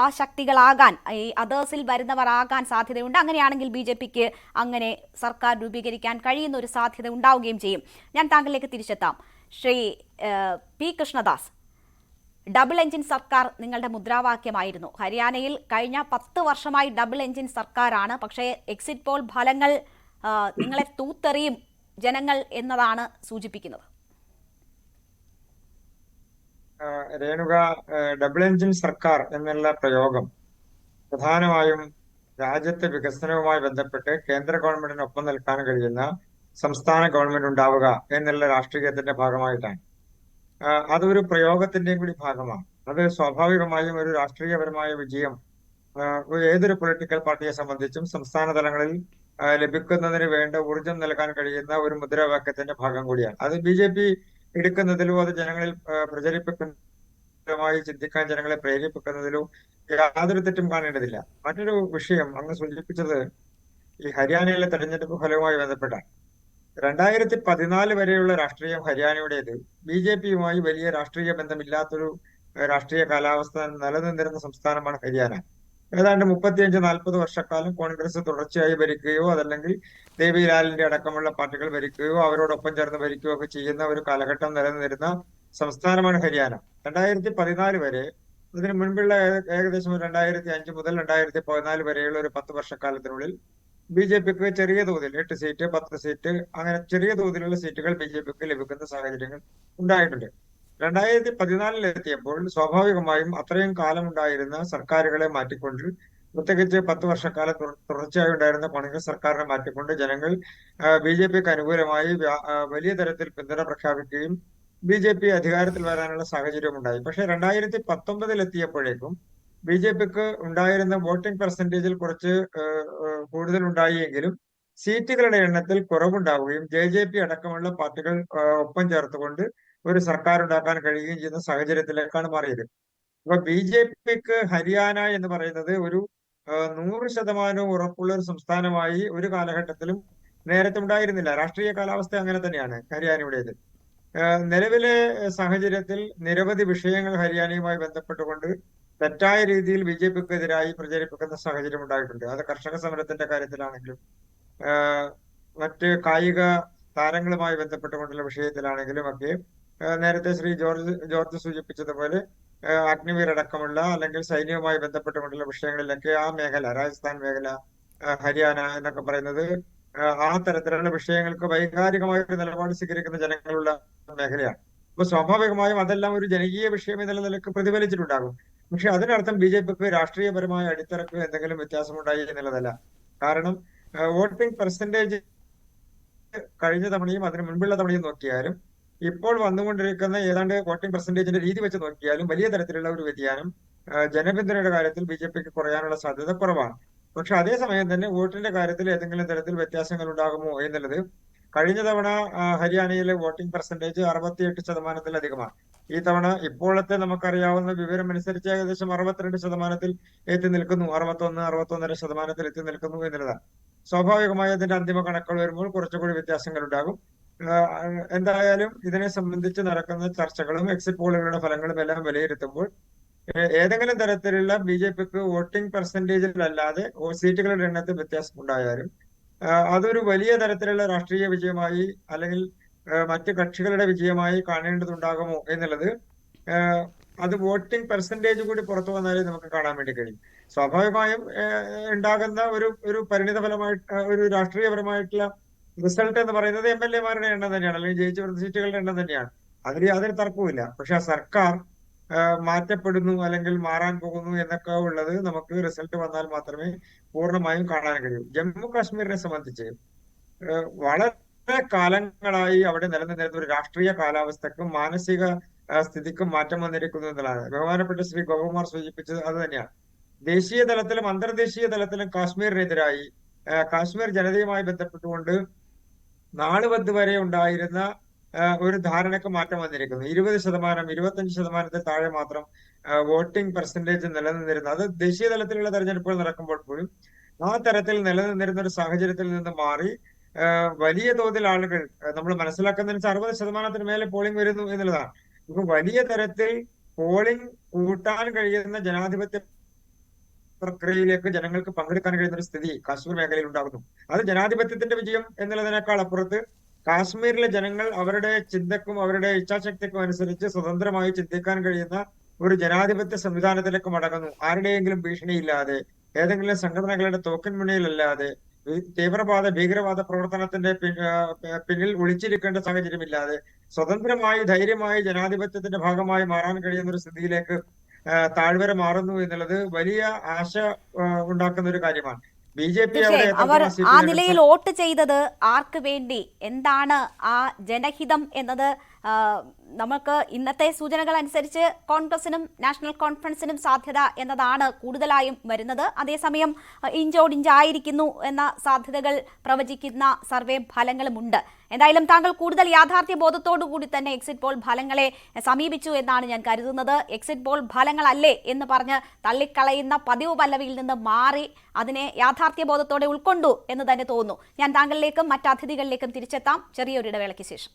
ആ ശക്തികളാകാൻ, ഈ അതേഴ്സിൽ വരുന്നവർ ആകാൻ സാധ്യതയുണ്ട്. അങ്ങനെയാണെങ്കിൽ BJPക്ക് അങ്ങനെ സർക്കാർ രൂപീകരിക്കാൻ കഴിയുന്ന ഒരു സാധ്യത ഉണ്ടാവുകയും ചെയ്യും. ഞാൻ താങ്കളിലേക്ക് തിരിച്ചെത്താം. Shri P. Krishnadas, double engine സർക്കാർ നിങ്ങളുടെ മുദ്രാവാക്യമായിരുന്നു. ഹരിയാനയിൽ കഴിഞ്ഞ 10 വർഷമായി ഡബിൾ എഞ്ചിൻ സർക്കാരാണ്. പക്ഷേ എക്സിറ്റ് പോൾ ഫലങ്ങൾ നിങ്ങളെ തൂത്തെറിയും ജനങ്ങൾ എന്നതാണ് സൂചിപ്പിക്കുന്നത്. രേണുക, ഡബിൾ എഞ്ചിൻ സർക്കാർ എന്നുള്ള പ്രയോഗം പ്രധാനമായും രാജ്യത്തെ വികസനവുമായി ബന്ധപ്പെട്ട് കേന്ദ്ര ഗവൺമെന്റിനൊപ്പം നിൽക്കാൻ കഴിയുന്ന സംസ്ഥാന ഗവൺമെന്റ് ഉണ്ടാവുക എന്നുള്ള രാഷ്ട്രീയത്തിന്റെ ഭാഗമായിട്ടാണ്. അതൊരു പ്രയോഗത്തിന്റെയും കൂടി ഭാഗമാണ്. അത് സ്വാഭാവികമായും ഒരു രാഷ്ട്രീയപരമായ വിജയം ഏതൊരു പൊളിറ്റിക്കൽ പാർട്ടിയെ സംബന്ധിച്ചും സംസ്ഥാന തലങ്ങളിൽ ലഭിക്കുന്നതിന് വേണ്ട ഊർജം നൽകാൻ കഴിയുന്ന ഒരു മുദ്രാവാക്യത്തിന്റെ ഭാഗം കൂടിയാണ്. അത് BJP എടുക്കുന്നതിലോ അത് ജനങ്ങളിൽ പ്രചരിപ്പിക്കുന്നതുമായി ചിന്തിക്കാൻ ജനങ്ങളെ പ്രേരിപ്പിക്കുന്നതിലോ യാതൊരു തെറ്റും കാണേണ്ടതില്ല. മറ്റൊരു വിഷയം അങ്ങ് സൂചിപ്പിച്ചത് ഈ ഹരിയാനയിലെ തെരഞ്ഞെടുപ്പ് ഫലവുമായി ബന്ധപ്പെട്ടാണ്. 2014 വരെയുള്ള രാഷ്ട്രീയം ഹരിയാനയുടേത് BJPയുമായി വലിയ രാഷ്ട്രീയ ബന്ധമില്ലാത്തൊരു രാഷ്ട്രീയ കാലാവസ്ഥ നിലനിന്നിരുന്ന സംസ്ഥാനമാണ് ഹരിയാന. ഏതാണ്ട് 35-40 വർഷക്കാലം കോൺഗ്രസ് തുടർച്ചയായി ഭരിക്കുകയോ അതല്ലെങ്കിൽ ദേവിലാലിന്റെ അടക്കമുള്ള പാർട്ടികൾ ഭരിക്കുകയോ അവരോടൊപ്പം ചേർന്ന് ഭരിക്കുകയോ ഒക്കെ ചെയ്യുന്ന ഒരു കാലഘട്ടം നിലനിന്നിരുന്ന സംസ്ഥാനമാണ് ഹരിയാന. 2014 വരെ, അതിന് മുൻപുള്ള ഏകദേശം 2005 മുതൽ 2014 വരെയുള്ള ഒരു 10 വർഷക്കാലത്തിനുള്ളിൽ BJPക്ക് ചെറിയ തോതിൽ 8 സീറ്റ്, 10 സീറ്റ്, അങ്ങനെ ചെറിയ തോതിലുള്ള സീറ്റുകൾ BJPക്ക് ലഭിക്കുന്ന സാഹചര്യങ്ങൾ ഉണ്ടായിട്ടുണ്ട്. 2014 എത്തിയപ്പോൾ സ്വാഭാവികമായും അത്രയും കാലം ഉണ്ടായിരുന്ന സർക്കാരുകളെ മാറ്റിക്കൊണ്ട്, പ്രത്യേകിച്ച് 10 വർഷക്കാലം തുടർച്ചയായി ഉണ്ടായിരുന്ന കോൺഗ്രസ് സർക്കാരിനെ മാറ്റിക്കൊണ്ട് ജനങ്ങൾ BJPക്ക് അനുകൂലമായി വലിയ തരത്തിൽ പിന്തുണ പ്രഖ്യാപിക്കുകയും BJP അധികാരത്തിൽ വരാനുള്ള സാഹചര്യം ഉണ്ടായി. പക്ഷേ 2019 എത്തിയപ്പോഴേക്കും BJPക്ക് ഉണ്ടായിരുന്ന വോട്ടിംഗ് പെർസെന്റേജിൽ കുറച്ച് കൂടുതൽ ഉണ്ടായെങ്കിലും സീറ്റുകളുടെ എണ്ണത്തിൽ കുറവുണ്ടാവുകയും JJP അടക്കമുള്ള പാർട്ടികൾ ഒപ്പം ചേർത്തുകൊണ്ട് ഒരു സർക്കാർ ഉണ്ടാക്കാൻ കഴിയുകയും ചെയ്യുന്ന സാഹചര്യത്തിലേക്കാണ് മാറിയത്. അപ്പൊ BJPക്ക് ഹരിയാന എന്ന് പറയുന്നത് ഒരു 100% ഉറപ്പുള്ള ഒരു സംസ്ഥാനമായി ഒരു കാലഘട്ടത്തിലും നേരത്തെ ഉണ്ടായിരുന്നില്ല. രാഷ്ട്രീയ കാലാവസ്ഥ അങ്ങനെ തന്നെയാണ് ഹരിയാനയുടേത്. നിലവിലെ സാഹചര്യത്തിൽ നിരവധി വിഷയങ്ങൾ ഹരിയാനയുമായി ബന്ധപ്പെട്ടുകൊണ്ട് തെറ്റായ രീതിയിൽ BJPക്ക് എതിരായി പ്രചരിപ്പിക്കുന്ന സാഹചര്യം ഉണ്ടായിട്ടുണ്ട്. അത് കർഷക സമരത്തിന്റെ കാര്യത്തിലാണെങ്കിലും മറ്റ് കായിക താരങ്ങളുമായി ബന്ധപ്പെട്ടുകൊണ്ടുള്ള വിഷയത്തിലാണെങ്കിലും ഒക്കെ നേരത്തെ ശ്രീ ജോർജ് സൂചിപ്പിച്ചതുപോലെ അഗ്നിവീർ അടക്കമുള്ള അല്ലെങ്കിൽ സൈന്യവുമായി ബന്ധപ്പെട്ടുകൊണ്ടുള്ള വിഷയങ്ങളിലൊക്കെ ആ മേഖല, രാജസ്ഥാൻ മേഖല, ഹരിയാന എന്നൊക്കെ പറയുന്നത് ആ തരത്തിലുള്ള വിഷയങ്ങൾക്ക് വൈകാരികമായ ഒരു നിലപാട് സ്വീകരിക്കുന്ന ജനങ്ങളുള്ള മേഖലയാണ്. അപ്പൊ സ്വാഭാവികമായും അതെല്ലാം ഒരു ജനകീയ വിഷയം എന്നുള്ള നിലക്ക് പ്രതിഫലിച്ചിട്ടുണ്ടാകും. പക്ഷെ അതിനർത്ഥം BJPക്ക് രാഷ്ട്രീയപരമായ അടിത്തറക്ക് എന്തെങ്കിലും വ്യത്യാസമുണ്ടായി എന്നുള്ളതല്ല. കാരണം വോട്ടിംഗ് പെർസെന്റേജ് കഴിഞ്ഞ തവണയും അതിന് മുൻപുള്ള തവണയും നോക്കിയാലും ഇപ്പോൾ വന്നുകൊണ്ടിരിക്കുന്ന ഏതാണ്ട് വോട്ടിംഗ് പെർസെന്റേജിന്റെ രീതി വെച്ച് നോക്കിയാലും വലിയ തരത്തിലുള്ള ഒരു വ്യതിയാനം ജനപിന്തുണയുടെ കാര്യത്തിൽ BJPക്ക് കുറയാനുള്ള സാധ്യത കുറവാണ്. പക്ഷെ അതേസമയം തന്നെ വോട്ടിന്റെ കാര്യത്തിൽ ഏതെങ്കിലും തരത്തിൽ വ്യത്യാസങ്ങൾ ഉണ്ടാകുമോ എന്നുള്ളത്, കഴിഞ്ഞ തവണ ഹരിയാനയിലെ വോട്ടിംഗ് പെർസെന്റേജ് 68%-ലധികമാണ്. ഈ തവണ ഇപ്പോഴത്തെ നമുക്കറിയാവുന്ന വിവരം അനുസരിച്ച് ഏകദേശം 62% എത്തി നിൽക്കുന്നു, 61-61.5% എത്തി നിൽക്കുന്നു എന്നുള്ളതാണ്. സ്വാഭാവികമായി അതിന്റെ അന്തിമ കണക്കുകൾ വരുമ്പോൾ കുറച്ചുകൂടി വ്യത്യാസങ്ങൾ ഉണ്ടാകും. എന്തായാലും ഇതിനെ സംബന്ധിച്ച് നടക്കുന്ന ചർച്ചകളും എക്സിറ്റ് പോളുകളുടെ ഫലങ്ങളും എല്ലാം വിലയിരുത്തുമ്പോൾ ഏതെങ്കിലും തരത്തിലുള്ള BJPക്ക് വോട്ടിംഗ് പെർസെന്റേജിലല്ലാതെ സീറ്റുകളുടെ എണ്ണത്തിൽ വ്യത്യാസം ഉണ്ടായാലും അതൊരു വലിയ തരത്തിലുള്ള രാഷ്ട്രീയ വിജയമായി അല്ലെങ്കിൽ മറ്റ് കക്ഷികളുടെ വിജയമായി കാണേണ്ടതുണ്ടാകുമോ എന്നുള്ളത് അത് വോട്ടിംഗ് പെർസെന്റേജ് കൂടി പുറത്തു വന്നാലേ നമുക്ക് കാണാൻ വേണ്ടി കഴിയും. സ്വാഭാവികമായും ഉണ്ടാകുന്ന ഒരു പരിണിത ഫലമായിട്ട് ഒരു രാഷ്ട്രീയപരമായിട്ടുള്ള റിസൾട്ട് എന്ന് പറയുന്നത് MLA-മാരുടെ എണ്ണം തന്നെയാണ്, അല്ലെങ്കിൽ ജയിച്ചു വരുന്ന സീറ്റുകളുടെ എണ്ണം തന്നെയാണ്. അതിൽ യാതൊരു തർക്കവുമില്ല. പക്ഷെ ആ സർക്കാർ മാറ്റപ്പെടുന്നു അല്ലെങ്കിൽ മാറാൻ പോകുന്നു എന്നൊക്കെ ഉള്ളത് നമുക്ക് റിസൾട്ട് വന്നാൽ മാത്രമേ പൂർണ്ണമായും കാണാൻ കഴിയൂ. ജമ്മു കാശ്മീരിനെ സംബന്ധിച്ച് വളരെ കാലങ്ങളായി അവിടെ നിലനിന്നിരുന്ന ഒരു രാഷ്ട്രീയ കാലാവസ്ഥക്കും മാനസിക സ്ഥിതിക്കും മാറ്റം വന്നിരിക്കുന്നു എന്നുള്ളതാണ്. ബഹുമാനപ്പെട്ട ശ്രീ ഗോപകുമാർ സൂചിപ്പിച്ചത് അത് തന്നെയാണ്. ദേശീയ തലത്തിലും അന്തർദേശീയ തലത്തിലും കാശ്മീരിനെതിരായി കാശ്മീർ ജനതയുമായി ബന്ധപ്പെട്ടുകൊണ്ട് നാളുവത് വരെ ഉണ്ടായിരുന്ന ഒരു ധാരണയ്ക്ക് മാറ്റം വന്നിരിക്കുന്നു. 20%, 25% താഴെ മാത്രം വോട്ടിംഗ് പെർസെന്റേജ് നിലനിന്നിരുന്നു. അത് ദേശീയ തലത്തിലുള്ള തെരഞ്ഞെടുപ്പുകൾ നടക്കുമ്പോൾ പോലും ആ തരത്തിൽ നിലനിന്നിരുന്ന ഒരു സാഹചര്യത്തിൽ നിന്ന് മാറി വലിയ തോതിൽ ആളുകൾ നമ്മൾ മനസ്സിലാക്കുന്നതിന് 60% മേലെ പോളിംഗ് വരുന്നു എന്നുള്ളതാണ്. ഇപ്പൊ വലിയ തരത്തിൽ പോളിംഗ് കൂട്ടാൻ കഴിയുന്ന ജനാധിപത്യ പ്രക്രിയയിലേക്ക് ജനങ്ങൾക്ക് പങ്കെടുക്കാൻ കഴിയുന്ന ഒരു സ്ഥിതി കാശ്മീർ മേഖലയിൽ ഉണ്ടാകുന്നു. അത് ജനാധിപത്യത്തിന്റെ വിജയം എന്നുള്ളതിനേക്കാൾ അപ്പുറത്ത് കാശ്മീരിലെ ജനങ്ങൾ അവരുടെ ചിന്തക്കും അവരുടെ ഇച്ഛാശക്തിക്കും അനുസരിച്ച് സ്വതന്ത്രമായി ചിന്തിക്കാൻ കഴിയുന്ന ഒരു ജനാധിപത്യ സംവിധാനത്തിലേക്ക് മടങ്ങുന്നു. ആരുടെയെങ്കിലും ഭീഷണിയില്ലാതെ, ഏതെങ്കിലും സംഘടനകളുടെ തോക്കൻ മുനയിലല്ലാതെ, ഭീകരവാദ പ്രവർത്തനത്തിന്റെ പിന്നിൽ ഒളിച്ചിരിക്കേണ്ട സാഹചര്യമില്ലാതെ സ്വതന്ത്രമായി ധൈര്യമായി ജനാധിപത്യത്തിന്റെ ഭാഗമായി മാറാൻ കഴിയുന്ന ഒരു സ്ഥിതിയിലേക്ക് താഴ്വര മാറുന്നു എന്നുള്ളത് വലിയ ആശ ഉണ്ടാക്കുന്ന ഒരു കാര്യമാണ്. BJP അവിടെ തീർച്ചയായും അവർ എത്രത്തോളം ആ സീറ്റ് നിലയിൽ വോട്ട് ചെയ്തത് ആർക്ക് വേണ്ടി, എന്താണ് ആ ജനഹിതം എന്നത് നമുക്ക് ഇന്നത്തെ സൂചനകൾ അനുസരിച്ച് കോൺഗ്രസിനും നാഷണൽ കോൺഫറൻസിനും സാധ്യത എന്നതാണ് കൂടുതലായും വരുന്നത്. അതേസമയം ഇഞ്ചോടിഞ്ചായിരിക്കുന്നു എന്ന സാധ്യതകൾ പ്രവചിക്കുന്ന സർവേ ഫലങ്ങളുമുണ്ട്. എന്തായാലും താങ്കൾ കൂടുതൽ യാഥാർത്ഥ്യ ബോധത്തോടു കൂടി തന്നെ എക്സിറ്റ് പോൾ ഫലങ്ങളെ സമീപിച്ചു എന്നാണ് ഞാൻ കരുതുന്നത്. എക്സിറ്റ് പോൾ ഫലങ്ങളല്ലേ എന്ന് പറഞ്ഞ് തള്ളിക്കളയുന്ന പതിവ് പല്ലവിയിൽ നിന്ന് മാറി അതിനെ യാഥാർത്ഥ്യ ബോധത്തോടെ ഉൾക്കൊണ്ടു എന്ന് തന്നെ തോന്നുന്നു. ഞാൻ താങ്കളിലേക്കും മറ്റ് അതിഥികളിലേക്കും തിരിച്ചെത്താം ചെറിയൊരു ഇടവേളയ്ക്ക് ശേഷം.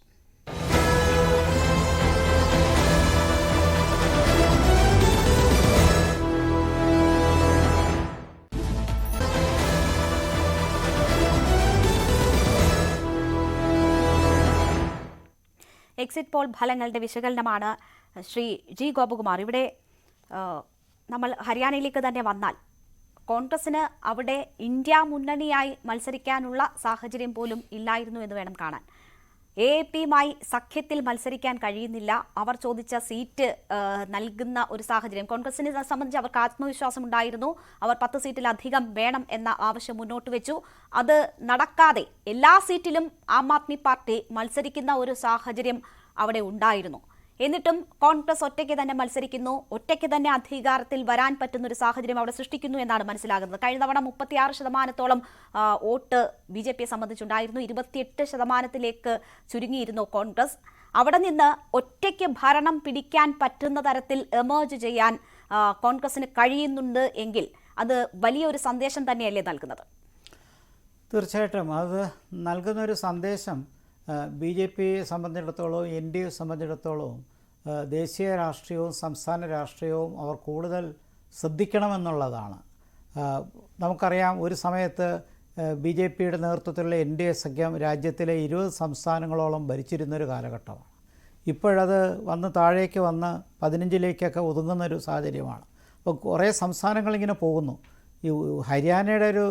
എക്സിറ്റ് പോൾ ഫലങ്ങളുടെ വിശകലനമാണ് ശ്രീ ജി ഗോപകുമാർ. ഇവിടെ നമ്മൾ ഹരിയാനയിലേക്ക് തന്നെ വന്നാൽ കോൺഗ്രസിന് അവിടെ ഇന്ത്യ മുന്നണിയായി മത്സരിക്കാനുള്ള സാഹചര്യം പോലും ഇല്ലായിരുന്നു എന്ന് വേണം കാണാൻ. AAPയുമായി സഖ്യത്തിൽ മത്സരിക്കാൻ കഴിയുന്നില്ല. അവർ ചോദിച്ച സീറ്റ് നൽകുന്ന ഒരു സാഹചര്യം കോൺഗ്രസിനെ സംബന്ധിച്ച് അവർക്ക് ആത്മവിശ്വാസം ഉണ്ടായിരുന്നു. അവർ 10 സീറ്റിലധികം വേണം എന്ന ആവശ്യം മുന്നോട്ട് വെച്ചു. അത് നടക്കാതെ എല്ലാ സീറ്റിലും ആം ആദ്മി പാർട്ടി മത്സരിക്കുന്ന ഒരു സാഹചര്യം അവിടെ ഉണ്ടായിരുന്നു. എന്നിട്ടും കോൺഗ്രസ് ഒറ്റയ്ക്ക് തന്നെ മത്സരിക്കുന്നു, ഒറ്റയ്ക്ക് തന്നെ അധികാരത്തിൽ വരാൻ പറ്റുന്ന ഒരു സാഹചര്യം അവിടെ സൃഷ്ടിക്കുന്നു എന്നാണ് മനസ്സിലാകുന്നത്. കഴിഞ്ഞ തവണ 36% വോട്ട് BJPയെ സംബന്ധിച്ചുണ്ടായിരുന്നു. 28% ചുരുങ്ങിയിരുന്നു കോൺഗ്രസ്. അവിടെ നിന്ന് ഒറ്റയ്ക്ക് ഭരണം പിടിക്കാൻ പറ്റുന്ന തരത്തിൽ എമേർജ് ചെയ്യാൻ കോൺഗ്രസിന് കഴിയുന്നുണ്ട് എങ്കിൽ അത് വലിയൊരു സന്ദേശം തന്നെയല്ലേ നൽകുന്നത്? തീർച്ചയായിട്ടും അത് നൽകുന്നൊരു സന്ദേശം BJPയെ സംബന്ധിച്ചിടത്തോളം NDAയെ സംബന്ധിച്ചിടത്തോളം ദേശീയ രാഷ്ട്രീയവും സംസ്ഥാന രാഷ്ട്രീയവും അവർ കൂടുതൽ ശ്രദ്ധിക്കണമെന്നുള്ളതാണ്. നമുക്കറിയാം ഒരു സമയത്ത് BJPയുടെ നേതൃത്വത്തിലുള്ള NDA സഖ്യം രാജ്യത്തിലെ 20 സംസ്ഥാനങ്ങളോളം ഭരിച്ചിരുന്നൊരു കാലഘട്ടമാണ്. ഇപ്പോഴത് വന്ന് താഴേക്ക് വന്ന് 15ലേക്കൊക്കെ ഒതുങ്ങുന്നൊരു സാഹചര്യമാണ്. അപ്പോൾ കുറേ സംസ്ഥാനങ്ങളിങ്ങനെ പോകുന്നു. ഈ ഹരിയാനയുടെ ഒരു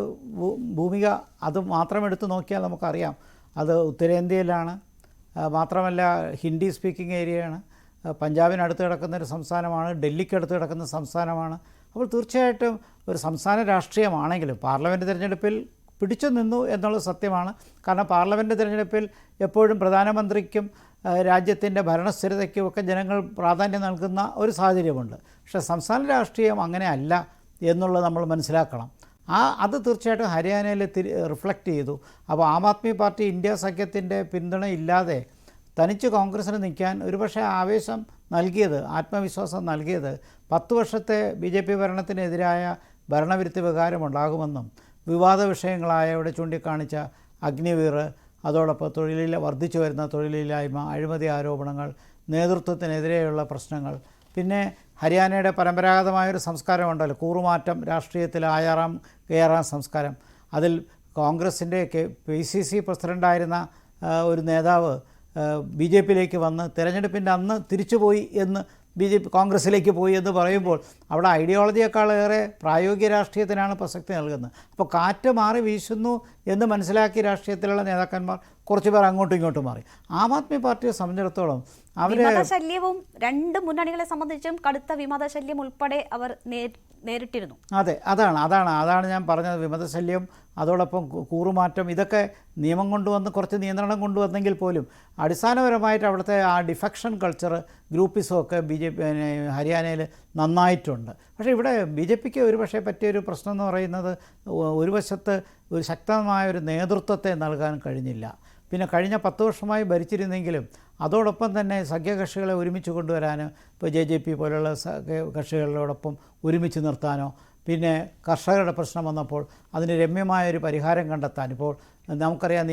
ഭൂമിക അത് മാത്രം എടുത്തു നോക്കിയാൽ നമുക്കറിയാം. അത് ഉത്തരേന്ത്യയിലാണ്, മാത്രമല്ല ഹിന്ദി സ്പീക്കിംഗ് ഏരിയയാണ്, പഞ്ചാബിനടുത്ത് കിടക്കുന്നൊരു സംസ്ഥാനമാണ്, ഡൽഹിക്കടുത്ത് കിടക്കുന്ന സംസ്ഥാനമാണ്. അപ്പോൾ തീർച്ചയായിട്ടും ഒരു സംസ്ഥാന രാഷ്ട്രീയമാണെങ്കിലും പാർലമെൻറ്റ് തിരഞ്ഞെടുപ്പിൽ പിടിച്ചു നിന്നു എന്നുള്ളത് സത്യമാണ്. കാരണം പാർലമെൻറ്റ് തിരഞ്ഞെടുപ്പിൽ എപ്പോഴും പ്രധാനമന്ത്രിക്കും രാജ്യത്തിൻ്റെ ഭരണസ്ഥിരതയ്ക്കും ഒക്കെ ജനങ്ങൾ പ്രാധാന്യം നൽകുന്ന ഒരു സാഹചര്യമുണ്ട്. പക്ഷേ സംസ്ഥാന രാഷ്ട്രീയം അങ്ങനെ അല്ല എന്നുള്ളത് നമ്മൾ മനസ്സിലാക്കണം. അത് തീർച്ചയായിട്ടും ഹരിയാനയിൽ റിഫ്ലക്റ്റ് ചെയ്തു. അപ്പോൾ ആം ആദ്മി പാർട്ടി ഇന്ത്യ സഖ്യത്തിൻ്റെ പിന്തുണ ഇല്ലാതെ തനിച്ച് കോൺഗ്രസ്സിന് നിൽക്കാൻ ഒരുപക്ഷെ ആവേശം നൽകിയത്, ആത്മവിശ്വാസം നൽകിയത് 10 വർഷത്തെ BJP ഭരണത്തിനെതിരായ ഭരണവിരുദ്ധ വികാരമുണ്ടാകുമെന്നും വിവാദ വിഷയങ്ങളായ ഇവിടെ ചൂണ്ടിക്കാണിച്ച അഗ്നിവീർ, അതോടൊപ്പം വർദ്ധിച്ചു വരുന്ന തൊഴിലില്ലായ്മ, അഴിമതി ആരോപണങ്ങൾ, നേതൃത്വത്തിനെതിരെയുള്ള പ്രശ്നങ്ങൾ, പിന്നെ ഹരിയാനയുടെ പരമ്പരാഗതമായൊരു സംസ്കാരമുണ്ടല്ലോ, കൂറുമാറ്റം രാഷ്ട്രീയത്തിൽ കയറാം സംസ്കാരം. അതിൽ കോൺഗ്രസിൻ്റെ PCC പ്രസിഡൻ്റായിരുന്ന ഒരു നേതാവ് BJPയിലേക്ക് വന്ന് തിരഞ്ഞെടുപ്പിൻ്റെ അന്ന് തിരിച്ചുപോയി എന്ന് കോൺഗ്രസ്സിലേക്ക് പോയി എന്ന് പറയുമ്പോൾ അവിടെ ഐഡിയോളജിയേക്കാളേറെ പ്രായോഗിക രാഷ്ട്രീയത്തിനാണ് പ്രസക്തി നൽകുന്നത്. അപ്പോൾ കാറ്റ് മാറി വീശുന്നു എന്ന് മനസ്സിലാക്കി രാഷ്ട്രീയത്തിലുള്ള നേതാക്കന്മാർ കുറച്ച് പേർ അങ്ങോട്ടും ഇങ്ങോട്ടും മാറി. ആം ആദ്മി പാർട്ടിയെ സംബന്ധിച്ചിടത്തോളം വിമതശല്യവും രണ്ട് മുന്നണികളെ സംബന്ധിച്ചും കടുത്ത വിമതശല്യം ഉൾപ്പെടെ അവർ നേരിട്ടിരുന്നു. അതെ, അതാണ് ഞാൻ പറഞ്ഞത്. വിമതശല്യം, അതോടൊപ്പം കൂറുമാറ്റം, ഇതൊക്കെ നിയമം കൊണ്ടുവന്ന് കുറച്ച് നിയന്ത്രണം കൊണ്ടുവന്നെങ്കിൽ പോലും അടിസ്ഥാനപരമായിട്ട് അവിടുത്തെ ആ ഡിഫെക്ഷൻ കൾച്ചർ, ഗ്രൂപ്പിസമൊക്കെ ഹരിയാനയിൽ നന്നായിട്ടുണ്ട്. പക്ഷേ ഇവിടെ BJPക്ക് ഒരു പക്ഷേ പറ്റിയൊരു പ്രശ്നം എന്ന് പറയുന്നത് ഒരു വശത്ത് ഒരു ശക്തമായൊരു നേതൃത്വത്തെ നൽകാൻ കഴിഞ്ഞില്ല. പിന്നെ കഴിഞ്ഞ 10 വർഷമായി ഭരിച്ചിരുന്നെങ്കിലും അതോടൊപ്പം തന്നെ സഖ്യകക്ഷികളെ ഒരുമിച്ച് കൊണ്ടുവരാനോ ഇപ്പോൾ JJP പോലുള്ള കക്ഷികളോടൊപ്പം ഒരുമിച്ച് നിർത്താനോ പിന്നെ കർഷകരുടെ പ്രശ്നം വന്നപ്പോൾ അതിന് രമ്യമായൊരു പരിഹാരം കണ്ടെത്താൻ ഇപ്പോൾ നമുക്കറിയാം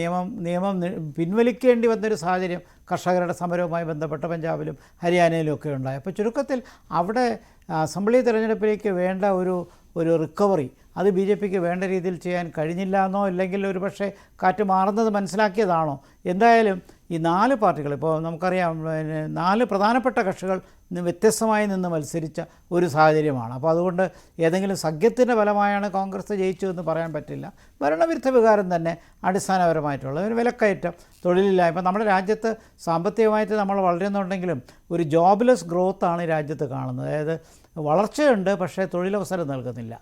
നിയമം പിൻവലിക്കേണ്ടി വന്നൊരു സാഹചര്യം കർഷകരുടെ സമരവുമായി ബന്ധപ്പെട്ട പഞ്ചാബിലും ഹരിയാനയിലും ഒക്കെ ഉണ്ടായി. അപ്പോൾ ചുരുക്കത്തിൽ അവിടെ അസംബ്ലി തെരഞ്ഞെടുപ്പിലേക്ക് വേണ്ട ഒരു റിക്കവറി അത് BJPക്ക് വേണ്ട രീതിയിൽ ചെയ്യാൻ കഴിഞ്ഞില്ല എന്നോ ഇല്ലെങ്കിൽ ഒരു പക്ഷേ കാറ്റ് മാറുന്നത് മനസ്സിലാക്കിയതാണോ, എന്തായാലും ഈ 4 പാർട്ടികൾ ഇപ്പോൾ നമുക്കറിയാം 4 പ്രധാനപ്പെട്ട കക്ഷികൾ വ്യത്യസ്തമായി നിന്ന് മത്സരിച്ച ഒരു സാഹചര്യമാണ്. അപ്പോൾ അതുകൊണ്ട് ഏതെങ്കിലും സഖ്യത്തിൻ്റെ ഫലമായാണ് കോൺഗ്രസ് ജയിച്ചു എന്ന് പറയാൻ പറ്റില്ല. ഭരണവിരുദ്ധ വികാരം തന്നെ അടിസ്ഥാനപരമായിട്ടുള്ള ഒരു വിലക്കയറ്റം, തൊഴിലില്ലായ്മ. ഇപ്പോൾ നമ്മുടെ രാജ്യത്ത് സാമ്പത്തികമായിട്ട് നമ്മൾ വളരുന്നുണ്ടെങ്കിലും ഒരു ജോബ്ലെസ് ഗ്രോത്താണ് ഈ രാജ്യത്ത് കാണുന്നത്. അതായത് വളർച്ചയുണ്ട് പക്ഷേ തൊഴിലവസരം നൽകുന്നില്ല.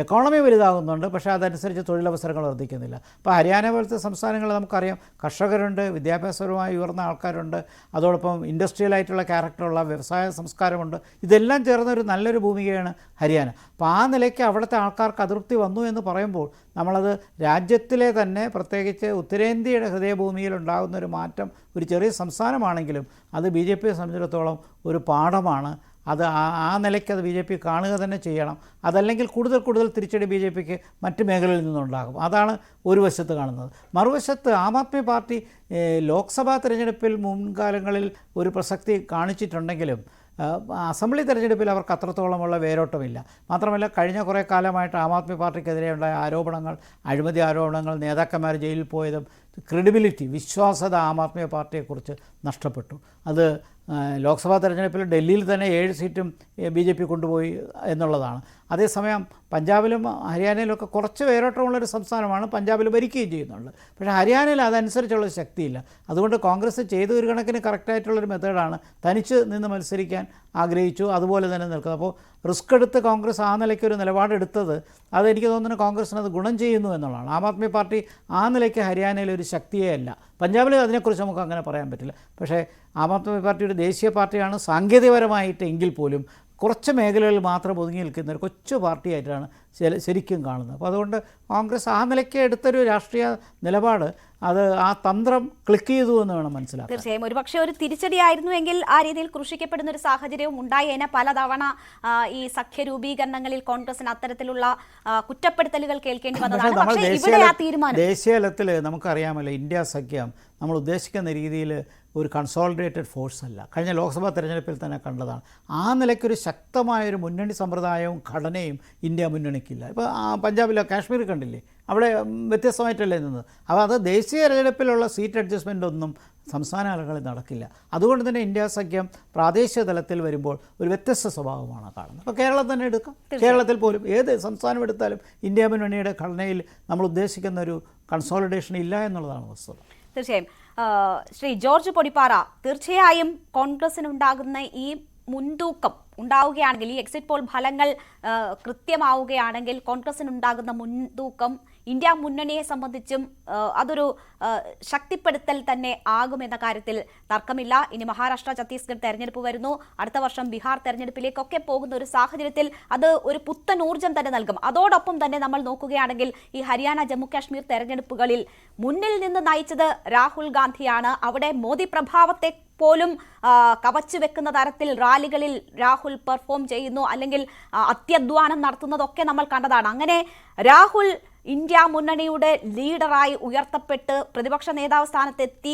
എക്കോണമി വലുതാകുന്നുണ്ട് പക്ഷേ അതനുസരിച്ച് തൊഴിലവസരങ്ങൾ വർദ്ധിക്കുന്നില്ല. ഇപ്പോൾ ഹരിയാന പോലത്തെ സംസ്ഥാനങ്ങൾ നമുക്കറിയാം കർഷകരുണ്ട്, വിദ്യാഭ്യാസപരമായി ഉയർന്ന ആൾക്കാരുണ്ട്, അതോടൊപ്പം ഇൻഡസ്ട്രിയലായിട്ടുള്ള ക്യാരക്ടറുള്ള വ്യവസായ സംസ്കാരമുണ്ട്. ഇതെല്ലാം ചേർന്നൊരു നല്ലൊരു ഭൂമികയാണ് ഹരിയാന. അപ്പോൾ ആ നിലയ്ക്ക് അവിടുത്തെ ആൾക്കാർക്ക് അതൃപ്തി വന്നു എന്ന് പറയുമ്പോൾ നമ്മളത് രാജ്യത്തിലെ തന്നെ പ്രത്യേകിച്ച് ഉത്തരേന്ത്യയുടെ ഹൃദയഭൂമിയിൽ ഉണ്ടാകുന്ന ഒരു മാറ്റം ഒരു ചെറിയ സംസ്ഥാനമാണെങ്കിലും അത് BJPയെ സംബന്ധിച്ചിടത്തോളം ഒരു പാഠമാണ്. അത് ആ നിലയ്ക്ക് അത് BJP കാണുക തന്നെ ചെയ്യണം. അതല്ലെങ്കിൽ കൂടുതൽ തിരിച്ചടി BJPക്ക് മറ്റ് മേഖലയിൽ നിന്നുണ്ടാകും. അതാണ് ഒരു വശത്ത് കാണുന്നത്. മറുവശത്ത് ആം ആദ്മി പാർട്ടി ലോക്സഭാ തിരഞ്ഞെടുപ്പിൽ മുൻകാലങ്ങളിൽ ഒരു പ്രസക്തി കാണിച്ചിട്ടുണ്ടെങ്കിലും അസംബ്ലി തിരഞ്ഞെടുപ്പിൽ അവർക്ക് അത്രത്തോളമുള്ള വേരോട്ടമില്ല. മാത്രമല്ല കഴിഞ്ഞ കുറേ കാലമായിട്ട് ആം ആദ്മി പാർട്ടിക്കെതിരെ ഉണ്ടായ ആരോപണങ്ങൾ, അഴിമതി ആരോപണങ്ങൾ, നേതാക്കന്മാർ ജയിലിൽ പോയതും ക്രെഡിബിലിറ്റി, വിശ്വാസ്യത ആം ആദ്മി പാർട്ടിയെക്കുറിച്ച് നഷ്ടപ്പെട്ടു. അത് ലോക്സഭാ തെരഞ്ഞെടുപ്പിൽ ഡൽഹിയിൽ തന്നെ 7 സീറ്റും BJP കൊണ്ടുപോയി എന്നുള്ളതാണ്. അതേസമയം പഞ്ചാബിലും ഹരിയാനയിലൊക്കെ കുറച്ച് വേരോട്ടമുള്ളൊരു സംസ്ഥാനമാണ്, പഞ്ചാബിൽ ഭരിക്കുകയും ചെയ്യുന്നുണ്ട്. പക്ഷേ ഹരിയാനയിൽ അതനുസരിച്ചുള്ള ശക്തിയില്ല. അതുകൊണ്ട് കോൺഗ്രസ് ചെയ്ത ഒരു കണക്കിന് കറക്റ്റായിട്ടുള്ളൊരു മെത്തേഡാണ്. തനിച്ച് നിന്ന് മത്സരിക്കാൻ ആഗ്രഹിച്ചു, അതുപോലെ തന്നെ നിൽക്കുന്നത്. അപ്പോൾ റിസ്ക് എടുത്ത് കോൺഗ്രസ് ആ നിലയ്ക്കൊരു നിലപാടെടുത്തത് അതെനിക്ക് തോന്നുന്നു കോൺഗ്രസിന് അത് ഗുണം ചെയ്യുന്നു എന്നുള്ളതാണ്. ആം ആദ്മി പാർട്ടി ആ നിലയ്ക്ക് ഹരിയാനയിൽ ഒരു ശക്തിയേ അല്ല. പഞ്ചാബിൽ അതിനെക്കുറിച്ച് നമുക്ക് അങ്ങനെ പറയാൻ പറ്റില്ല. പക്ഷേ ആം ആദ്മി പാർട്ടി ഒരു ദേശീയ പാർട്ടിയാണ് സാങ്കേതികപരമായിട്ട് എങ്കിൽ പോലും കുറച്ച് മേഖലകളിൽ മാത്രം ഒതുങ്ങി നിൽക്കുന്ന ഒരു കൊച്ചു പാർട്ടിയായിട്ടാണ് ശരിക്കും കാണുന്നത്. അപ്പോൾ അതുകൊണ്ട് കോൺഗ്രസ് ആ നിലയ്ക്ക് എടുത്തൊരു രാഷ്ട്രീയ നിലപാട് അത് ആ തന്ത്രം ക്ലിക്ക് ചെയ്തു എന്ന് വേണം മനസ്സിലാക്കാൻ. തീർച്ചയായും ഒരുപക്ഷെ ഒരു തിരിച്ചടിയായിരുന്നുവെങ്കിൽ ആ രീതിയിൽ ക്രൂശിക്കപ്പെടുന്ന ഒരു സാഹചര്യവും ഉണ്ടായേനെ. പലതവണ ഈ സഖ്യ രൂപീകരണങ്ങളിൽ കോൺഗ്രസിന് അത്തരത്തിലുള്ള കുറ്റപ്പെടുത്തലുകൾ കേൾക്കേണ്ടി വന്നതാണ്. പക്ഷേ ഇവിടെ ആ തീരുമാനം ദേശീയ തലത്തിൽ നമുക്കറിയാമല്ലോ, ഇന്ത്യ സഖ്യം നമ്മൾ ഉദ്ദേശിക്കുന്ന രീതിയിൽ ഒരു കൺസോളിഡേറ്റഡ് ഫോഴ്സ് അല്ല. കഴിഞ്ഞ ലോക്സഭാ തെരഞ്ഞെടുപ്പിൽ തന്നെ കണ്ടതാണ്. ആ നിലയ്ക്കൊരു ശക്തമായൊരു മുന്നണി സമ്പ്രദായവും ഘടനയും ഇന്ത്യ മുന്നണിക്കില്ല. ഇപ്പോൾ പഞ്ചാബിലോ കാശ്മീർ കണ്ടില്ലേ, അവിടെ വ്യത്യസ്തമായിട്ടല്ലേ നിന്നത്. അപ്പോൾ അത് ദേശീയ തെരഞ്ഞെടുപ്പിലുള്ള സീറ്റ് അഡ്ജസ്റ്റ്മെൻ്റ് ഒന്നും സംസ്ഥാന തലങ്ങളിൽ നടക്കില്ല. അതുകൊണ്ട് തന്നെ ഇന്ത്യ സഖ്യം പ്രാദേശിക തലത്തിൽ വരുമ്പോൾ ഒരു വ്യത്യസ്ത സ്വഭാവമാണ് കാണുന്നത്. അപ്പോൾ കേരളം തന്നെ എടുക്കാം. കേരളത്തിൽ പോലും ഏത് സംസ്ഥാനം എടുത്താലും ഇന്ത്യ മുന്നണിയുടെ ഘടനയിൽ നമ്മൾ ഉദ്ദേശിക്കുന്ന ഒരു കൺസോളിഡേഷൻ ഇല്ല എന്നുള്ളതാണ് വസ്തുത. തീർച്ചയായും ശ്രീ ജോർജ് പൊടിപ്പാറ, തീർച്ചയായും കോൺഗ്രസിനുണ്ടാകുന്ന ഈ മുൻതൂക്കം ഉണ്ടാവുകയാണെങ്കിൽ, ഈ എക്സിറ്റ് പോൾ ഫലങ്ങൾ കൃത്യമാവുകയാണെങ്കിൽ കോൺഗ്രസിനുണ്ടാകുന്ന മുൻതൂക്കം ഇന്ത്യ മുന്നണിയെ സംബന്ധിച്ചും അതൊരു ശക്തിപ്പെടുത്തൽ തന്നെ ആകുമെന്ന കാര്യത്തിൽ തർക്കമില്ല. ഇനി മഹാരാഷ്ട്ര, ഛത്തീസ്ഗഡ് തെരഞ്ഞെടുപ്പ് വരുന്നു, അടുത്ത വർഷം ബീഹാർ തെരഞ്ഞെടുപ്പിലേക്കൊക്കെ പോകുന്ന ഒരു സാഹചര്യത്തിൽ അത് ഒരു പുത്തൻ ഊർജ്ജം തന്നെ നൽകും. അതോടൊപ്പം തന്നെ നമ്മൾ നോക്കുകയാണെങ്കിൽ ഈ ഹരിയാന, ജമ്മു കാശ്മീർ തെരഞ്ഞെടുപ്പുകളിൽ മുന്നിൽ നിന്ന് നയിച്ചത് രാഹുൽ ഗാന്ധിയാണ്. അവിടെ മോദി പ്രഭാവത്തെ പോലും കവച്ചു വെക്കുന്ന തരത്തിൽ റാലികളിൽ രാഹുൽ പെർഫോം ചെയ്യുന്നു, അല്ലെങ്കിൽ അത്യധ്വാനം നടത്തുന്നതൊക്കെ നമ്മൾ കണ്ടതാണ്. അങ്ങനെ രാഹുൽ ഇന്ത്യ മുന്നണിയുടെ ലീഡറായി ഉയർത്തപ്പെട്ട് പ്രതിപക്ഷ നേതാവ് സ്ഥാനത്തെത്തി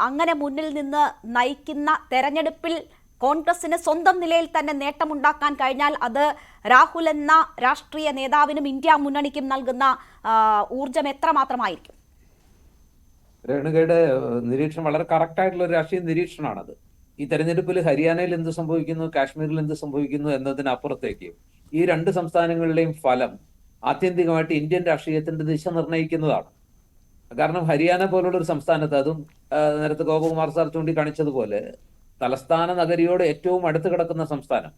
അങ്ങനെ മുന്നിൽ നിന്ന് നയിക്കുന്ന തെരഞ്ഞെടുപ്പിൽ കോൺഗ്രസിന് സ്വന്തം നിലയിൽ തന്നെ നേട്ടമുണ്ടാക്കാൻ കഴിഞ്ഞാൽ അത് രാഹുൽ എന്ന രാഷ്ട്രീയ നേതാവിനും ഇന്ത്യ മുന്നണിക്കും നൽകുന്ന ഊർജം എത്രമാത്രമായിരിക്കും? രേണുകയുടെ നിരീക്ഷണം വളരെ കറക്റ്റായിട്ടുള്ള ഒരു രാഷ്ട്രീയ നിരീക്ഷണമാണത്. ഈ തെരഞ്ഞെടുപ്പിൽ ഹരിയാനയിൽ എന്ത് സംഭവിക്കുന്നു, കാശ്മീരിൽ എന്ത് സംഭവിക്കുന്നു എന്നതിനപ്പുറത്തേക്ക് ഈ 2 സംസ്ഥാനങ്ങളിലെയും ഫലം ആത്യന്തികമായിട്ട് ഇന്ത്യൻ രാഷ്ട്രീയത്തിന്റെ ദിശ നിർണ്ണയിക്കുന്നതാണ്. കാരണം ഹരിയാന പോലുള്ള ഒരു സംസ്ഥാനത്ത്, അതും നേരത്തെ ഗോപകുമാർ സാർ ചൂണ്ടിക്കാണിച്ചതുപോലെ തലസ്ഥാന നഗരിയോട് ഏറ്റവും അടുത്ത് കിടക്കുന്ന സംസ്ഥാനം,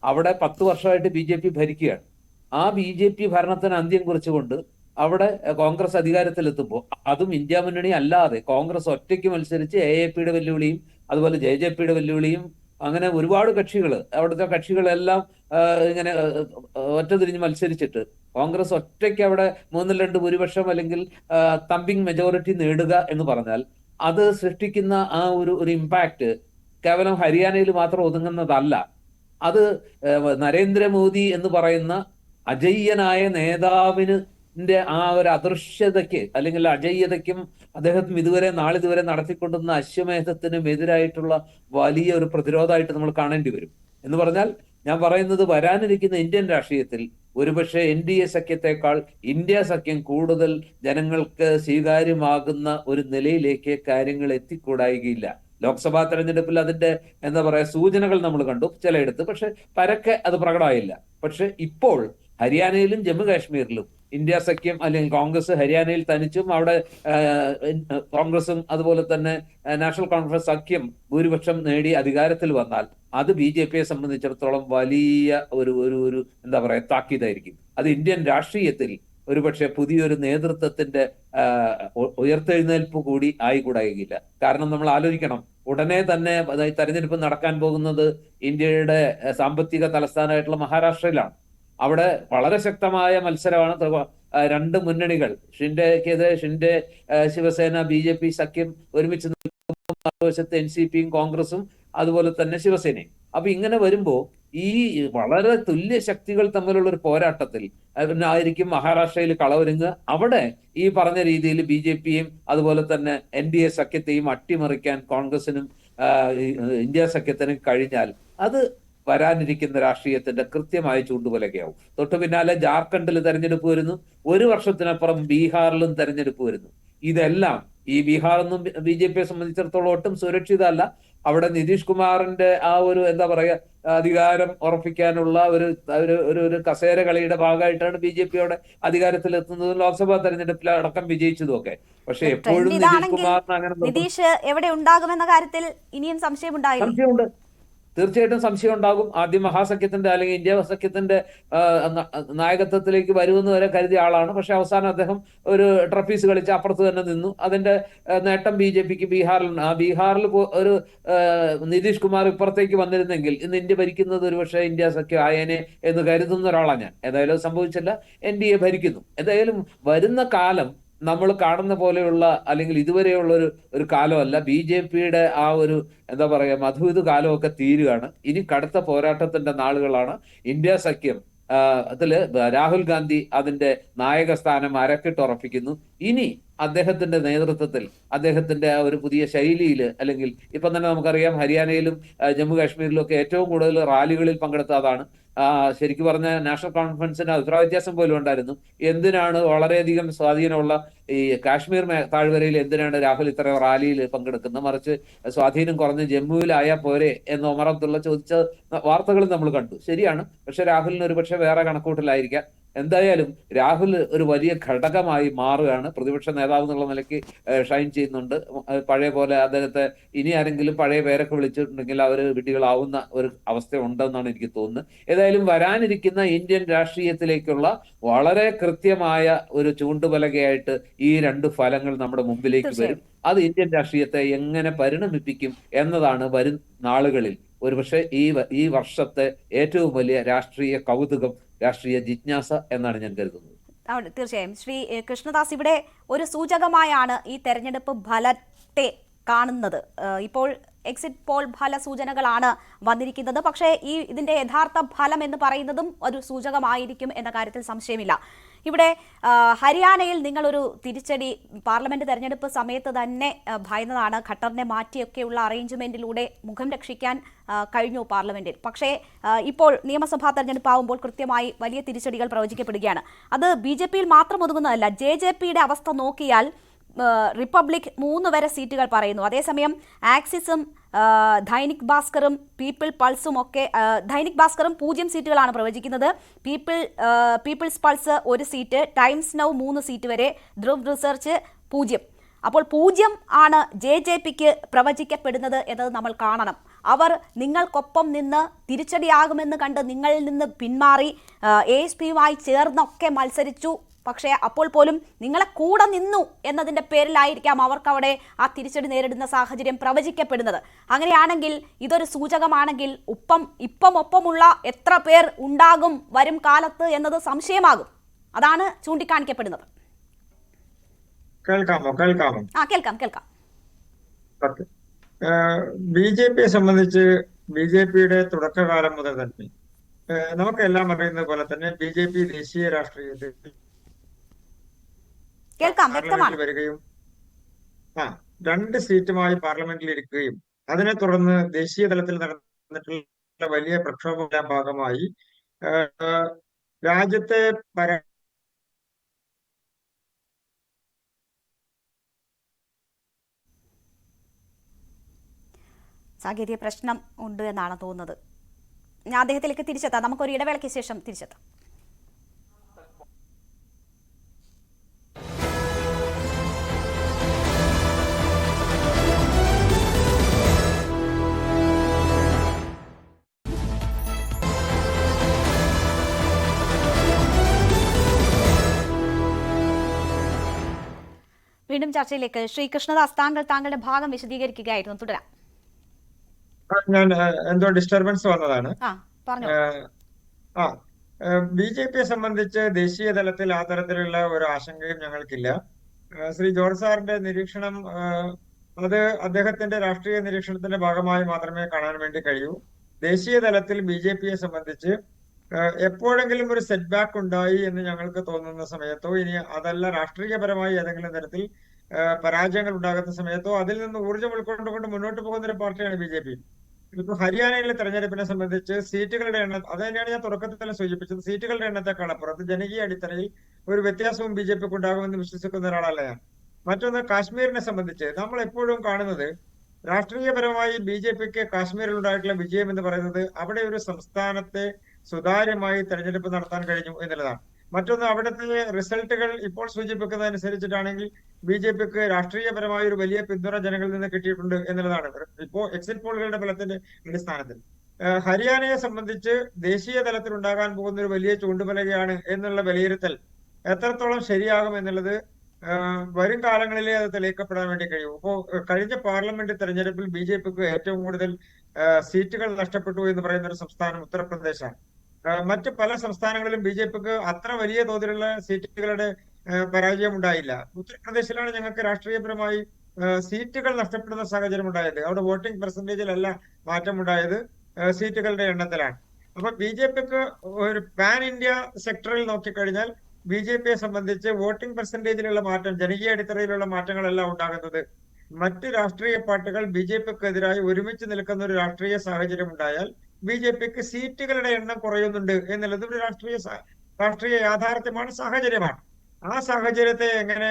അവിടെ 10 വർഷമായിട്ട് BJP ഭരിക്കുകയാണ്. ആ BJP ഭരണത്തിന് അന്ത്യം കുറിച്ചുകൊണ്ട് അവിടെ കോൺഗ്രസ് അധികാരത്തിലെത്തുമ്പോൾ അതും ഇന്ത്യ മുന്നണി അല്ലാതെ കോൺഗ്രസ് ഒറ്റയ്ക്ക് മത്സരിച്ച് AAPയുടെ വെല്ലുവിളിയും അതുപോലെ JJPയുടെ വെല്ലുവിളിയും അങ്ങനെ ഒരുപാട് കക്ഷികൾ, അവിടുത്തെ കക്ഷികളെല്ലാം ഇങ്ങനെ ഒറ്റതിരിഞ്ഞ് മത്സരിച്ചിട്ട് കോൺഗ്രസ് ഒറ്റയ്ക്ക് അവിടെ 3-2 ഭൂരിപക്ഷം അല്ലെങ്കിൽ തമ്പിങ് മെജോറിറ്റി നേടുക എന്ന് പറഞ്ഞാൽ അത് സൃഷ്ടിക്കുന്ന ആ ഒരു ഇമ്പാക്ട് കേവലം ഹരിയാനയിൽ മാത്രം ഒതുങ്ങുന്നതല്ല. അത് നരേന്ദ്രമോദി എന്ന് പറയുന്ന അജയ്യനായ നേതാവിന് ആ ഒരു അദൃശ്യതയ്ക്ക് അല്ലെങ്കിൽ അജയ്യതയ്ക്കും അദ്ദേഹം നാളിതുവരെ നടത്തിക്കൊണ്ടുവന്ന അശ്വമേധത്തിനും എതിരായിട്ടുള്ള വലിയ ഒരു പ്രതിരോധമായിട്ട് നമ്മൾ കാണേണ്ടി വരും. എന്ന് പറഞ്ഞാൽ ഞാൻ പറയുന്നത്, വരാനിരിക്കുന്ന ഇന്ത്യൻ രാഷ്ട്രീയത്തിൽ ഒരുപക്ഷെ NDA സഖ്യത്തെക്കാൾ ഇന്ത്യ സഖ്യം കൂടുതൽ ജനങ്ങൾക്ക് സ്വീകാര്യമാകുന്ന ഒരു നിലയിലേക്ക് കാര്യങ്ങൾ എത്തിക്കൂടായികയില്ല. ലോക്സഭാ തെരഞ്ഞെടുപ്പിൽ അതിന്റെ സൂചനകൾ നമ്മൾ കണ്ടു ചിലയിടത്ത്, പക്ഷെ പരക്കെ അത് പ്രകടമായില്ല. പക്ഷെ ഇപ്പോൾ ഹരിയാനയിലും ജമ്മു കാശ്മീരിലും ഇന്ത്യ സഖ്യം അല്ലെങ്കിൽ കോൺഗ്രസ് ഹരിയാനയിൽ തനിച്ചും അവിടെ കോൺഗ്രസും അതുപോലെ തന്നെ നാഷണൽ കോൺഫറൻസ് സഖ്യം ഭൂരിപക്ഷം നേടി അധികാരത്തിൽ വന്നാൽ അത് BJPയെ സംബന്ധിച്ചിടത്തോളം വലിയ ഒരു താക്കീതായിരിക്കും. അത് ഇന്ത്യൻ രാഷ്ട്രീയത്തിൽ ഒരുപക്ഷെ പുതിയൊരു നേതൃത്വത്തിന്റെ ഉയർത്തെഴുന്നേൽപ്പ് കൂടി ആയിക്കൂടായില്ല. കാരണം നമ്മൾ ആലോചിക്കണം, ഉടനെ തന്നെ തെരഞ്ഞെടുപ്പ് നടക്കാൻ പോകുന്നത് ഇന്ത്യയുടെ സാമ്പത്തിക തലസ്ഥാനമായിട്ടുള്ള മഹാരാഷ്ട്രയിലാണ്. അവിടെ വളരെ ശക്തമായ മത്സരമാണ്. 2 മുന്നണികൾ, ഷിൻഡെ ശിവസേന BJP സഖ്യം ഒരുമിച്ച് മറുവശത്ത് NCPയും കോൺഗ്രസും അതുപോലെ തന്നെ ശിവസേനയും. അപ്പൊ ഇങ്ങനെ വരുമ്പോ ഈ വളരെ തുല്യ ശക്തികൾ തമ്മിലുള്ള ഒരു പോരാട്ടത്തിൽ ആയിരിക്കും മഹാരാഷ്ട്രയിൽ കളവൊരുങ്ങുക. അവിടെ ഈ പറഞ്ഞ രീതിയിൽ BJPയും അതുപോലെ തന്നെ NDA സഖ്യത്തെയും അട്ടിമറിക്കാൻ കോൺഗ്രസിനും ഇന്ത്യ സഖ്യത്തിനും കഴിഞ്ഞാൽ അത് വരാനിരിക്കുന്ന രാഷ്ട്രീയത്തിന്റെ കൃത്യമായ ചൂണ്ടുപലകയാവും. തൊട്ടു പിന്നാലെ ജാർഖണ്ഡിൽ തെരഞ്ഞെടുപ്പ് വരുന്നു, 1 വർഷത്തിനപ്പുറം ബീഹാറിലും തെരഞ്ഞെടുപ്പ് വരുന്നു. ഇതെല്ലാം ഈ ബീഹാറൊന്നും BJPയെ സംബന്ധിച്ചിടത്തോളം ഒട്ടും സുരക്ഷിതമല്ല. അവിടെ നിതീഷ് കുമാറിന്റെ ആ ഒരു അധികാരം ഉറപ്പിക്കാനുള്ള ഒരു കസേര കളിയുടെ ഭാഗമായിട്ടാണ് BJP അവിടെ അധികാരത്തിലെത്തുന്നതും ലോക്സഭാ തെരഞ്ഞെടുപ്പിൽ അടക്കം വിജയിച്ചതും ഒക്കെ. പക്ഷെ എപ്പോഴും നിതീഷ് കുമാറിന് അങ്ങനെ നിതീഷ് എവിടെ ഉണ്ടാകുമെന്ന കാര്യത്തിൽ ഇനിയും സംശയമുണ്ട്. തീർച്ചയായിട്ടും സംശയം ഉണ്ടാകും. ആദ്യം മഹാസഖ്യത്തിന്റെ അല്ലെങ്കിൽ ഇന്ത്യ സഖ്യത്തിന്റെ നായകത്വത്തിലേക്ക് വരുമെന്ന് വരെ കരുതിയ ആളാണ്. പക്ഷെ അവസാനം അദ്ദേഹം ഒരു ട്രഫീസ് കളിച്ച് അപ്പുറത്ത് തന്നെ നിന്നു. അതിന്റെ നേട്ടം BJPക്ക് ബീഹാറിൽ ഒരു നിതീഷ് കുമാർ ഇപ്പുറത്തേക്ക് വന്നിരുന്നെങ്കിൽ ഇന്ന് ഇന്ത്യ ഭരിക്കുന്നത് ഒരുപക്ഷെ ഇന്ത്യ സഖ്യം ആയേനെ എന്ന് കരുതുന്ന ഒരാളാണ് ഞാൻ. ഏതായാലും സംഭവിച്ചില്ല, NDA ഭരിക്കുന്നു. ഏതായാലും വരുന്ന കാലം നമ്മൾ കാണുന്ന പോലെയുള്ള അല്ലെങ്കിൽ ഇതുവരെയുള്ള ഒരു കാലമല്ല. BJPയുടെ ആ ഒരു മധുവിധു കാലമൊക്കെ തീരുകയാണ്. ഇനി കടുത്ത പോരാട്ടത്തിന്റെ നാളുകളാണ്. ഇന്ത്യ സഖ്യം അതില് രാഹുൽ ഗാന്ധി അതിന്റെ നായക സ്ഥാനം അരക്കിട്ടുറപ്പിക്കുന്നു. ഇനി അദ്ദേഹത്തിന്റെ നേതൃത്വത്തിൽ അദ്ദേഹത്തിന്റെ ആ ഒരു പുതിയ ശൈലിയിൽ, അല്ലെങ്കിൽ ഇപ്പം തന്നെ നമുക്കറിയാം ഹരിയാനയിലും ജമ്മു കാശ്മീരിലും ഒക്കെ ഏറ്റവും കൂടുതൽ റാലികളിൽ പങ്കെടുത്ത അതാണ്. ശരിക്കും പറഞ്ഞ നാഷണൽ കോൺഫറൻസിന് അഭിപ്രായ വ്യത്യാസം പോലും ഉണ്ടായിരുന്നു. എന്തിനാണ് വളരെയധികം സ്വാധീനമുള്ള ഈ കാശ്മീർ താഴ്വരയിൽ എന്തിനാണ് രാഹുൽ ഇത്ര റാലിയിൽ പങ്കെടുക്കുന്നത്, മറിച്ച് സ്വാധീനം കുറഞ്ഞ് ജമ്മുവിലായാൽ പോരെ എന്ന് ഒമർ അബ്ദുള്ള ചോദിച്ച വാർത്തകൾ നമ്മൾ കണ്ടു. ശരിയാണ്, പക്ഷെ രാഹുലിന് ഒരുപക്ഷെ വേറെ കണക്കൂട്ടലായിരിക്കാം. എന്തായാലും രാഹുൽ ഒരു വലിയ ഘടകമായി മാറുകയാണ്. പ്രതിപക്ഷ നേതാവ് എന്നുള്ള നിലയ്ക്ക് ഷൈൻ ചെയ്യുന്നുണ്ട്. പഴയ പോലെ അദ്ദേഹത്തെ ഇനി ആരെങ്കിലും പഴയ പേരൊക്കെ വിളിച്ചിട്ടുണ്ടെങ്കിൽ അവർ വിഡ്ഢികളാവുന്ന ഒരു അവസ്ഥ ഉണ്ടെന്നാണ് എനിക്ക് തോന്നുന്നത്. ഏതായാലും വരാനിരിക്കുന്ന ഇന്ത്യൻ രാഷ്ട്രീയത്തിലേക്കുള്ള വളരെ കൃത്യമായ ഒരു ചൂണ്ടുപലകയായിട്ട് ഈ 2 ഫലങ്ങൾ നമ്മുടെ മുമ്പിലേക്ക് വരും. അത് ഇന്ത്യൻ രാഷ്ട്രീയത്തെ എങ്ങനെ പരിണമിപ്പിക്കും എന്നതാണ് വരും നാളുകളിൽ ഒരുപക്ഷെ ഈ വർഷത്തെ ഏറ്റവും വലിയ രാഷ്ട്രീയ കൗതുകം, രാഷ്ട്രീയ ജിജ്ഞാസ എന്നാണ് ഞാൻ കരുതുന്നത്. തീർച്ചയായും ശ്രീ കൃഷ്ണദാസ്, ഇവിടെ ഒരു സൂചകമായാണ് ഈ തെരഞ്ഞെടുപ്പ് ഫലത്തെ കാണുന്നത്. ഇപ്പോൾ എക്സിറ്റ് പോൾ ഫല സൂചനകളാണ് വന്നിരിക്കുന്നത്. പക്ഷേ ഇതിന്റെ യഥാർത്ഥ ഫലം എന്ന് പറയുന്നതും ഒരു സൂചകമായിരിക്കും എന്ന കാര്യത്തിൽ സംശയമില്ല. ഇവിടെ ഹരിയാനയിൽ നിങ്ങളൊരു തിരിച്ചടി പാർലമെന്റ് തെരഞ്ഞെടുപ്പ് സമയത്ത് തന്നെ ഭയന്നതാണ്. ഖട്ടറിനെ മാറ്റിയൊക്കെയുള്ള അറേഞ്ച്മെന്റിലൂടെ മുഖം രക്ഷിക്കാൻ കഴിഞ്ഞു പാർലമെന്റിൽ. പക്ഷേ ഇപ്പോൾ നിയമസഭാ തെരഞ്ഞെടുപ്പ് ആകുമ്പോൾ കൃത്യമായി വലിയ തിരിച്ചടികൾ പ്രവചിക്കപ്പെടുകയാണ്. അത് BJPയിൽ മാത്രം ഒതുങ്ങുന്നതല്ല. JJPയുടെ അവസ്ഥ നോക്കിയാൽ റിപ്പബ്ലിക് 3 വരെ സീറ്റുകൾ പറയുന്നു. അതേസമയം ആക്സിസും ദൈനിക് ഭാസ്കറും പീപ്പിൾ പൾസും ഒക്കെ ദൈനിക് ഭാസ്കറും 0 സീറ്റുകളാണ് പ്രവചിക്കുന്നത്. People's Pulse 1 seat, Times Now 3 seat വരെ, ധ്രുവ് റിസർച്ച് 0. അപ്പോൾ 0 ആണ് JJPക്ക് പ്രവചിക്കപ്പെടുന്നത് എന്നത് നമ്മൾ കാണണം. അവർ നിങ്ങൾക്കൊപ്പം നിന്ന് തിരിച്ചടിയാകുമെന്ന് കണ്ട് നിങ്ങളിൽ നിന്ന് പിന്മാറി ASPയുമായി ചേർന്നൊക്കെ മത്സരിച്ചു. പക്ഷേ അപ്പോൾ പോലും നിങ്ങളെ കൂടെ നിന്നു എന്നതിൻ്റെ പേരിലായിരിക്കാം അവർക്ക് ആ തിരിച്ചടി നേരിടുന്ന സാഹചര്യം പ്രവചിക്കപ്പെടുന്നത്. അങ്ങനെയാണെങ്കിൽ ഇതൊരു സൂചകമാണെങ്കിൽ ഇപ്പം ഒപ്പമുള്ള എത്ര പേർ ഉണ്ടാകും വരും കാലത്ത് എന്നത് സംശയമാകും. അതാണ് ചൂണ്ടിക്കാണിക്കപ്പെടുന്നത്. കേൾക്കാമോ? കേൾക്കാം. BJPയെ സംബന്ധിച്ച് BJPയുടെ തുടക്കകാലം മുതൽ തന്നെ നമുക്കെല്ലാം അറിയുന്നത് പോലെ തന്നെ BJP ദേശീയ രാഷ്ട്രീയത്തിൽ പാർലമെന്റിൽ വരികയും 2 സീറ്റുമായി പാർലമെന്റിൽ ഇരിക്കുകയും അതിനെ തുടർന്ന് ദേശീയ തലത്തിൽ നടന്നിട്ടുള്ള വലിയ പ്രക്ഷോഭങ്ങളുടെ ഭാഗമായി രാജ്യത്തെ സാങ്കേതിക പ്രശ്നം ഉണ്ട് എന്നാണ് തോന്നുന്നത്. ഞാൻ അദ്ദേഹത്തിലേക്ക് തിരിച്ചെത്താം. നമുക്കൊരു ഇടവേളയ്ക്ക് ശേഷം തിരിച്ചെത്താം. വീണ്ടും ചർച്ചയിലേക്ക്. ശ്രീ കൃഷ്ണദാസ്, താങ്കളുടെ ഭാഗം വിശദീകരിക്കുകയായിരുന്നു. തുടരാം. ഞാൻ എന്തോ ഡിസ്റ്റർബൻസ് വന്നതാണ്. BJPയെ സംബന്ധിച്ച് ദേശീയ തലത്തിൽ ആ തരത്തിലുള്ള ഒരു ആശങ്കയും ഞങ്ങൾക്കില്ല. ശ്രീ ജോർജ് സാറിന്റെ നിരീക്ഷണം അത് അദ്ദേഹത്തിന്റെ രാഷ്ട്രീയ നിരീക്ഷണത്തിന്റെ ഭാഗമായി മാത്രമേ കാണാൻ വേണ്ടി കഴിയൂ. ദേശീയ തലത്തിൽ BJPയെ സംബന്ധിച്ച് എപ്പോഴെങ്കിലും ഒരു സെറ്റ് ബാക്ക് ഉണ്ടായി എന്ന് ഞങ്ങൾക്ക് തോന്നുന്ന സമയത്തോ, ഇനി അതല്ല രാഷ്ട്രീയപരമായി ഏതെങ്കിലും തരത്തിൽ പരാജയങ്ങൾ ഉണ്ടാകുന്ന സമയത്തോ അതിൽ നിന്ന് ഊർജ്ജം ഉൾക്കൊണ്ടുകൊണ്ട് മുന്നോട്ട് പോകുന്ന ഒരു പാർട്ടിയാണ് BJP. ഇപ്പൊ ഹരിയാനയിലെ തെരഞ്ഞെടുപ്പിനെ സംബന്ധിച്ച് സീറ്റുകളുടെ എണ്ണം, അത് തന്നെയാണ് ഞാൻ തുടക്കത്തിൽ തന്നെ സൂചിപ്പിച്ചത്, സീറ്റുകളുടെ എണ്ണത്തെക്കാൾ അപ്പുറത്ത് ജനകീയ അടിത്തറയിൽ ഒരു വ്യത്യാസവും BJPക്ക് ഉണ്ടാകുമെന്ന് വിശ്വസിക്കുന്ന ഒരാളല്ല ഞാൻ. മറ്റൊന്ന്, കാശ്മീരിനെ സംബന്ധിച്ച് നമ്മൾ എപ്പോഴും കാണുന്നത് രാഷ്ട്രീയപരമായി BJPക്ക് കാശ്മീരിൽ ഉണ്ടായിട്ടുള്ള വിജയം എന്ന് പറയുന്നത് അവിടെ ഒരു സംസ്ഥാനത്തെ സുതാര്യമായി തെരഞ്ഞെടുപ്പ് നടത്താൻ കഴിഞ്ഞു എന്നുള്ളതാണ്. മറ്റൊന്ന്, അവിടുത്തെ റിസൾട്ടുകൾ ഇപ്പോൾ സൂചിപ്പിക്കുന്നതനുസരിച്ചിട്ടാണെങ്കിൽ BJPക്ക് രാഷ്ട്രീയപരമായ ഒരു വലിയ പിന്തുണ ജനങ്ങളിൽ നിന്ന് കിട്ടിയിട്ടുണ്ട് എന്നുള്ളതാണ് ഇപ്പോ എക്സിറ്റ് പോളുകളുടെ ഫലത്തിന്റെ അടിസ്ഥാനത്തിൽ. ഹരിയാനയെ സംബന്ധിച്ച് ദേശീയ തലത്തിൽ ഉണ്ടാകാൻ പോകുന്ന ഒരു വലിയ ചൂണ്ടുപലകയാണ് എന്നുള്ള വിലയിരുത്തൽ എത്രത്തോളം ശരിയാകും എന്നുള്ളത് വരും കാലങ്ങളിലേ അത് തെളിയിക്കപ്പെടാൻ വേണ്ടി കഴിയും. ഇപ്പോ കഴിഞ്ഞ പാർലമെന്റ് തെരഞ്ഞെടുപ്പിൽ BJPക്ക് ഏറ്റവും കൂടുതൽ സീറ്റുകൾ നഷ്ടപ്പെട്ടു എന്ന് പറയുന്ന ഒരു സംസ്ഥാനം ഉത്തർപ്രദേശാണ്. മറ്റ് പല സംസ്ഥാനങ്ങളിലും BJPക്ക് അത്ര വലിയ തോതിലുള്ള സീറ്റുകളുടെ പരാജയം ഉണ്ടായില്ല. ഉത്തർപ്രദേശിലാണ് ഞങ്ങൾക്ക് രാഷ്ട്രീയപരമായി സീറ്റുകൾ നഷ്ടപ്പെടുന്ന സാഹചര്യം ഉണ്ടായത്. അവിടെ വോട്ടിംഗ് പെർസെന്റേജിലല്ല മാറ്റം ഉണ്ടായത്, സീറ്റുകളുടെ എണ്ണത്തിലാണ്. അപ്പൊ BJPക്ക് ഒരു പാൻ ഇന്ത്യ സെക്ടറിൽ നോക്കിക്കഴിഞ്ഞാൽ BJPയെ സംബന്ധിച്ച് വോട്ടിംഗ് പെർസെന്റേജിലുള്ള മാറ്റം, ജനകീയ അടിത്തറയിലുള്ള മാറ്റങ്ങളെല്ലാം ഉണ്ടാകുന്നത് മറ്റ് രാഷ്ട്രീയ പാർട്ടികൾ BJPക്കെതിരായി ഒരുമിച്ച് നിൽക്കുന്ന ഒരു രാഷ്ട്രീയ സാഹചര്യം ഉണ്ടായാൽ BJPക്ക് സീറ്റുകളുടെ എണ്ണം കുറയുന്നുണ്ട് എന്നുള്ളത് ഒരു രാഷ്ട്രീയ യാഥാർത്ഥ്യമാണ്, സാഹചര്യമാണ്. ആ സാഹചര്യത്തെ എങ്ങനെ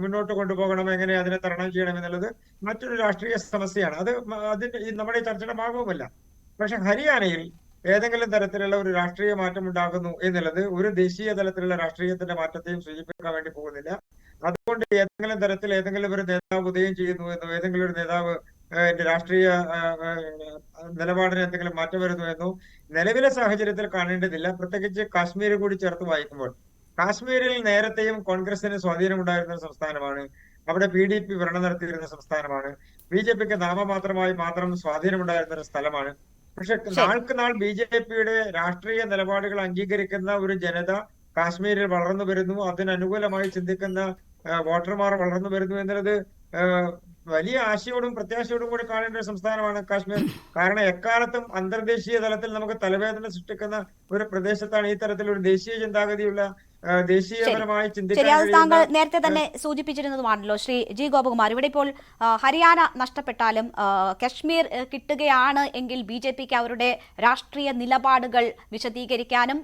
മുന്നോട്ട് കൊണ്ടുപോകണം, എങ്ങനെ അതിനെ തരണം ചെയ്യണം എന്നുള്ളത് മറ്റൊരു രാഷ്ട്രീയ സമസ്യയാണ്. അതിന്റെ നമ്മുടെ ചർച്ചയുടെ ഭാഗവുമല്ല. പക്ഷെ ഹരിയാനയിൽ ഏതെങ്കിലും തരത്തിലുള്ള ഒരു രാഷ്ട്രീയ മാറ്റം ഉണ്ടാകുന്നു എന്നുള്ളത് ഒരു ദേശീയ തലത്തിലുള്ള രാഷ്ട്രീയത്തിന്റെ മാറ്റത്തെയും സൂചിപ്പിക്കാൻ വേണ്ടി പോകുന്നില്ല. അതുകൊണ്ട് ഏതെങ്കിലും തരത്തിൽ ഏതെങ്കിലും ഒരു നേതാവ് ഉദയം ചെയ്യുന്നു എന്നോ, ഏതെങ്കിലും ഒരു നേതാവ് രാഷ്ട്രീയ നിലപാടിന് എന്തെങ്കിലും മാറ്റം വരുന്നു എന്നോ നിലവിലെ സാഹചര്യത്തിൽ കാണേണ്ടതില്ല. പ്രത്യേകിച്ച് കാശ്മീർ കൂടി ചേർത്ത് വായിക്കുമ്പോൾ കാശ്മീരിൽ നേരത്തെയും കോൺഗ്രസിന് സ്വാധീനമുണ്ടായിരുന്ന സംസ്ഥാനമാണ്. അവിടെ PDP ഭരണം നടത്തിയിരുന്ന സംസ്ഥാനമാണ്. BJPക്ക് മാത്രം സ്വാധീനമുണ്ടായിരുന്ന ഒരു സ്ഥലമാണ്. പക്ഷെ നാൾക്ക് നാൾ BJPയുടെ രാഷ്ട്രീയ നിലപാടുകൾ അംഗീകരിക്കുന്ന ഒരു ജനത കാശ്മീരിൽ വളർന്നു വരുന്നു. അതിനനുകൂലമായി ചിന്തിക്കുന്ന വോട്ടർമാർ വളർന്നു വരുന്നു എന്നുള്ളത് വലിയ ആശയോടും പ്രത്യാശയോടും കൂടി കാണേണ്ട ഒരു സംസ്ഥാനമാണ് കാശ്മീർ. കാരണം എക്കാലത്തും അന്തർദേശീയ തലത്തിൽ നമുക്ക് തലവേദന സൃഷ്ടിക്കുന്ന ഒരു പ്രദേശത്താണ് ഈ തരത്തിലൊരു ദേശീയ ചിന്താഗതിയുള്ള ദേശീയപരമായി ചിന്തിക്കാൻ താങ്കൾ നേരത്തെ തന്നെ സൂചിപ്പിച്ചിരുന്നതുമാണല്ലോ ശ്രീ ജി ഗോപകുമാർ. ഇവിടെ ഇപ്പോൾ ഹരിയാന നഷ്ടപ്പെട്ടാലും കശ്മീർ കിട്ടുകയാണ് എങ്കിൽ BJPക്ക് അവരുടെ രാഷ്ട്രീയ നിലപാടുകൾ വിശദീകരിക്കാനും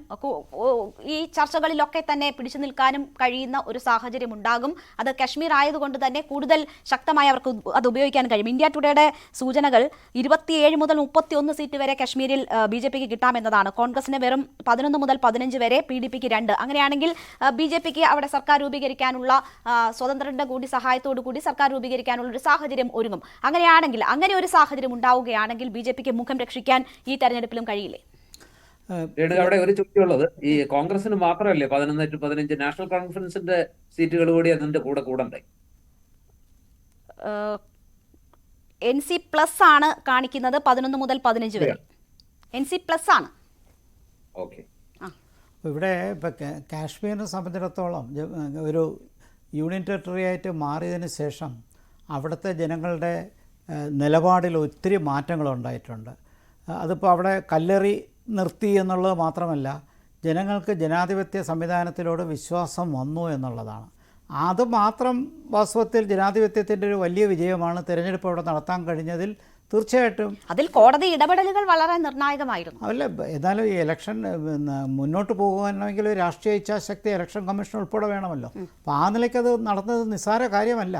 ഈ ചർച്ചകളിലൊക്കെ തന്നെ പിടിച്ചു നിൽക്കാനും കഴിയുന്ന ഒരു സാഹചര്യം ഉണ്ടാകും. അത് കശ്മീർ ആയതുകൊണ്ട് തന്നെ കൂടുതൽ ശക്തമായി അവർക്ക് അത് ഉപയോഗിക്കാൻ കഴിയും. ഇന്ത്യ ടുഡേയുടെ സൂചനകൾ 27 മുതൽ 31 സീറ്റ് വരെ കശ്മീരിൽ BJPക്ക് കിട്ടാമെന്നതാണ്. കോൺഗ്രസിന് വെറും 11 മുതൽ 15 വരെ, PDPക്ക് 2. അങ്ങനെയാണെങ്കിൽ BJPക്ക് അവിടെ സർക്കാർ രൂപീകരിക്കാനുള്ള സ്വതന്ത്രരുടെ കൂടി സഹായത്തോടു കൂടി സർക്കാർ രൂപീകരിക്കാനുള്ള ഒരു സാഹചര്യം ഒരുങ്ങും. അങ്ങനെ ഒരു സാഹചര്യം ഉണ്ടാവുകയാണെങ്കിൽ BJPക്ക് മുഖം രക്ഷിക്കാൻ ഈ തെരഞ്ഞെടുപ്പിലും കഴിയില്ലേ? രേണുക, അവിടെ ഒരു ചോദ്യമുള്ളത്, ഈ കോൺഗ്രസിന് മാത്രമല്ലേ 11 to 15 നാഷണൽ കോൺഫറൻസിന്റെ സീറ്റുകൾ കൂടി അതിന്റെ കൂടെ കൂടണ്ടേ? NC പ്ലസ് ആണ് കാണിക്കുന്നത് 11 മുതൽ 15 വരെ. NC പ്ലസ് ആണ്. ഓക്കെ. ഇവിടെ ഇപ്പോൾ കാശ്മീരിനെ സംബന്ധിച്ചിടത്തോളം ഒരു യൂണിയൻ ടെറിട്ടറി ആയിട്ട് മാറിയതിന് ശേഷം അവിടുത്തെ ജനങ്ങളുടെ നിലപാടിൽ ഒത്തിരി മാറ്റങ്ങളുണ്ടായിട്ടുണ്ട്. അതിപ്പോൾ അവിടെ കല്ലെറി നിർത്തി എന്നുള്ളത് മാത്രമല്ല, ജനങ്ങൾക്ക് ജനാധിപത്യ സംവിധാനത്തിലോട് വിശ്വാസം വന്നു എന്നുള്ളതാണ്. അതുമാത്രം വാസ്തവത്തിൽ ജനാധിപത്യത്തിൻ്റെ ഒരു വലിയ വിജയമാണ്. തിരഞ്ഞെടുപ്പ് അവിടെ നടത്താൻ കഴിഞ്ഞതിൽ തീർച്ചയായിട്ടും അതിൽ കോടതി ഇടപെടലുകൾ വളരെ നിർണായകമായിരുന്നു. അല്ല, എന്നാലും ഈ ഇലക്ഷൻ മുന്നോട്ട് പോകുവാനെങ്കിൽ രാഷ്ട്രീയ ഇച്ഛാശക്തി ഇലക്ഷൻ കമ്മീഷൻ ഉൾപ്പെടെ വേണമല്ലോ. അപ്പോൾ ആ നിലയ്ക്ക് അത് നടന്നത് നിസ്സാര കാര്യമല്ല.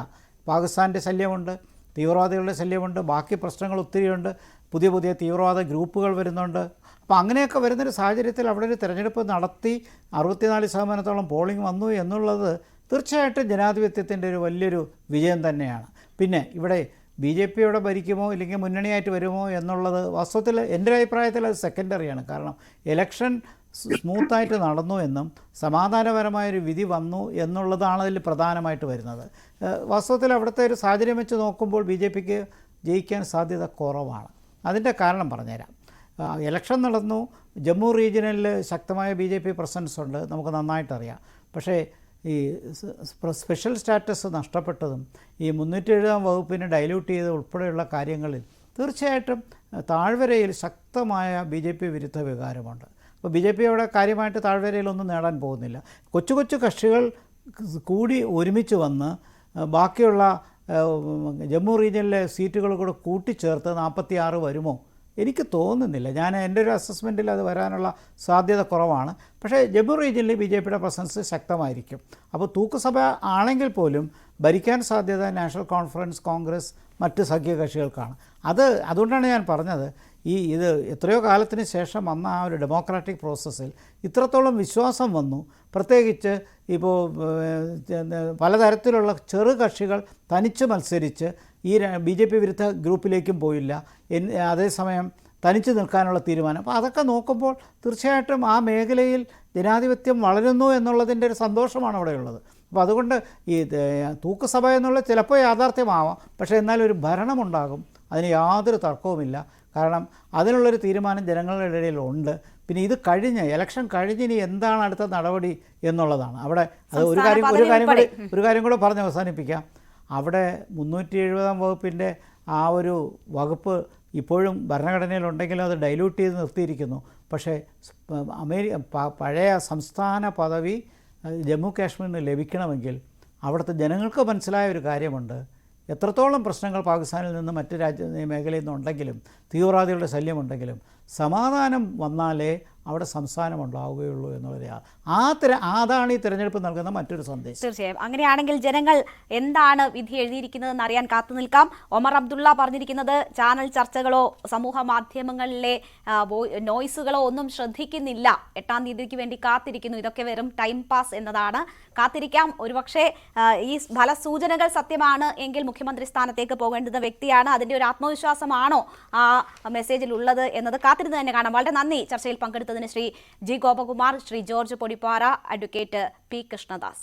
പാകിസ്ഥാൻ്റെ ശല്യമുണ്ട്, തീവ്രവാദികളുടെ ശല്യമുണ്ട്, ബാക്കി പ്രശ്നങ്ങൾ ഒത്തിരിയുണ്ട്, പുതിയ പുതിയ തീവ്രവാദ ഗ്രൂപ്പുകൾ വരുന്നുണ്ട്. അപ്പോൾ അങ്ങനെയൊക്കെ വരുന്നൊരു സാഹചര്യത്തിൽ അവിടെ ഒരു തിരഞ്ഞെടുപ്പ് നടത്തി 64% പോളിംഗ് വന്നു എന്നുള്ളത് തീർച്ചയായിട്ടും ജനാധിപത്യത്തിൻ്റെ ഒരു വലിയൊരു വിജയം തന്നെയാണ്. പിന്നെ ഇവിടെ BJP യോടെ ഭരിക്കുമോ ഇല്ലെങ്കിൽ മുന്നണിയായിട്ട് വരുമോ എന്നുള്ളത് വാസ്തവത്തിൽ എൻ്റെ അഭിപ്രായത്തിൽ അത് സെക്കൻഡറിയാണ്. കാരണം ഇലക്ഷൻ സ്മൂത്തായിട്ട് നടന്നു എന്നും സമാധാനപരമായൊരു വിധി വന്നു എന്നുള്ളതാണ് അതിൽ പ്രധാനമായിട്ട് വരുന്നത്. വാസ്തവത്തിൽ അവിടുത്തെ ഒരു സാഹചര്യം വെച്ച് നോക്കുമ്പോൾ BJPക്ക് ജയിക്കാൻ സാധ്യത കുറവാണ്. അതിൻ്റെ കാരണം പറഞ്ഞുതരാം. ഇലക്ഷൻ നടന്നു, ജമ്മു റീജിയനിൽ ശക്തമായ BJP പ്രസൻസ് ഉണ്ട്, നമുക്ക് നന്നായിട്ടറിയാം. പക്ഷേ ഈ സ്പെഷ്യൽ സ്റ്റാറ്റസ് നഷ്ടപ്പെട്ടതും ഈ 370 വകുപ്പിനെ ഡൈല്യൂട്ട് ചെയ്ത് ഉൾപ്പെടെയുള്ള കാര്യങ്ങളിൽ തീർച്ചയായിട്ടും താഴ്വരയിൽ ശക്തമായ BJP വിരുദ്ധ വികാരമുണ്ട്. അപ്പോൾ BJP അവിടെ കാര്യമായിട്ട് താഴ്വരയിലൊന്നും നേടാൻ പോകുന്നില്ല. കൊച്ചു കൊച്ചു കക്ഷികൾ കൂടി ഒരുമിച്ച് വന്ന് ബാക്കിയുള്ള ജമ്മു റീജിയനിലെ സീറ്റുകൾ കൂടെ കൂട്ടിച്ചേർത്ത് 46 വരുമോ? എനിക്ക് തോന്നുന്നില്ല. ഞാൻ എൻ്റെ ഒരു അസസ്മെൻറ്റിൽ അത് വരാനുള്ള സാധ്യത കുറവാണ്. പക്ഷേ ജമ്മു റീജിയനിൽ BJPയുടെ പ്രസൻസ് ശക്തമായിരിക്കും. അപ്പോൾ തൂക്കുസഭ ആണെങ്കിൽ പോലും ഭരിക്കാൻ സാധ്യത നാഷണൽ കോൺഫറൻസ്, കോൺഗ്രസ്, മറ്റ് സഖ്യകക്ഷികൾക്കാണ്. അതുകൊണ്ടാണ് ഞാൻ പറഞ്ഞത്, ഇത് എത്രയോ കാലത്തിന് ശേഷം വന്ന ആ ഒരു ഡെമോക്രാറ്റിക് പ്രോസസ്സിൽ ഇത്രത്തോളം വിശ്വാസം വന്നു. പ്രത്യേകിച്ച് ഇപ്പോൾ പലതരത്തിലുള്ള ചെറു കക്ഷികൾ തനിച്ച് മത്സരിച്ച് ഈ BJP വിരുദ്ധ ഗ്രൂപ്പിലേക്കും പോയില്ല. അതേസമയം തനിച്ച് നിൽക്കാനുള്ള തീരുമാനം. അപ്പോൾ അതൊക്കെ നോക്കുമ്പോൾ തീർച്ചയായിട്ടും ആ മേഖലയിൽ ജനാധിപത്യം വളരുന്നു എന്നുള്ളതിൻ്റെ ഒരു സന്തോഷമാണ് അവിടെയുള്ളത്. അപ്പോൾ അതുകൊണ്ട് ഈ തൂക്കുസഭ എന്നുള്ളത് ചിലപ്പോൾ യാഥാർത്ഥ്യമാവാം, പക്ഷേ എന്നാലും ഒരു ഭരണമുണ്ടാകും, അതിന് യാതൊരു തർക്കവുമില്ല. കാരണം അതിനുള്ളൊരു തീരുമാനം ജനങ്ങളുടെ ഇടയിലുണ്ട്. പിന്നെ ഇത് കഴിഞ്ഞ് ഇലക്ഷൻ കഴിഞ്ഞ് ഇനി എന്താണ് അടുത്ത നടപടി എന്നുള്ളതാണ്. അവിടെ അത് ഒരു കാര്യം കൂടെ പറഞ്ഞ് അവസാനിപ്പിക്കാം. അവിടെ 370 വകുപ്പിൻ്റെ ആ ഒരു വകുപ്പ് ഇപ്പോഴും ഭരണഘടനയിലുണ്ടെങ്കിലും അത് ഡൈല്യൂട്ട് ചെയ്ത് നിർത്തിയിരിക്കുന്നു. പക്ഷേ പഴയ സംസ്ഥാന പദവി ജമ്മു കാശ്മീരിന് ലഭിക്കണമെങ്കിൽ അവിടുത്തെ ജനങ്ങൾക്ക് മനസ്സിലായ ഒരു കാര്യമുണ്ട്, എത്രത്തോളം പ്രശ്നങ്ങൾ പാകിസ്ഥാനിൽ നിന്ന് മറ്റ് മേഖലയിൽ നിന്നുണ്ടെങ്കിലും തീവ്രവാദികളുടെ ശല്യമുണ്ടെങ്കിലും സമാധാനം വന്നാലേ അവിടെ സംസ്ഥാനം ഉണ്ടാവുകയുള്ളൂ എന്നുള്ളതാണ്. അതാണ് ഈ തിരഞ്ഞെടുപ്പ് നൽകുന്ന മറ്റൊരു സന്ദേശം. തീർച്ചയായും അങ്ങനെയാണെങ്കിൽ ജനങ്ങൾ എന്താണ് വിധി എഴുതിയിരിക്കുന്നതെന്ന് അറിയാൻ കാത്തു നിൽക്കാം. ഒമർ അബ്ദുള്ള പറഞ്ഞിരിക്കുന്നത് ചാനൽ ചർച്ചകളോ സമൂഹ മാധ്യമങ്ങളിലെ നോയ്സുകളോ ഒന്നും ശ്രദ്ധിക്കുന്നില്ല, 8-ാം തീയതിക്ക് വേണ്ടി കാത്തിരിക്കുന്നു, ഇതൊക്കെ വെറും ടൈം പാസ് എന്നതാണ്. കാത്തിരിക്കാം. ഒരുപക്ഷെ ഈ ഫലസൂചനകൾ സത്യമാണ് എങ്കിൽ മുഖ്യമന്ത്രി സ്ഥാനത്തേക്ക് പോകേണ്ടുന്ന വ്യക്തിയാണ്. അതിൻ്റെ ഒരു ആത്മവിശ്വാസമാണോ ആ മെസ്സേജിൽ ഉള്ളത് എന്നത് കാത്തിരുന്ന് തന്നെ കാണാം. വളരെ നന്ദി ചർച്ചയിൽ പങ്കെടുത്തതിന് Shri G Gopakumar, Shri George Podippara, advocate P Krishnadas.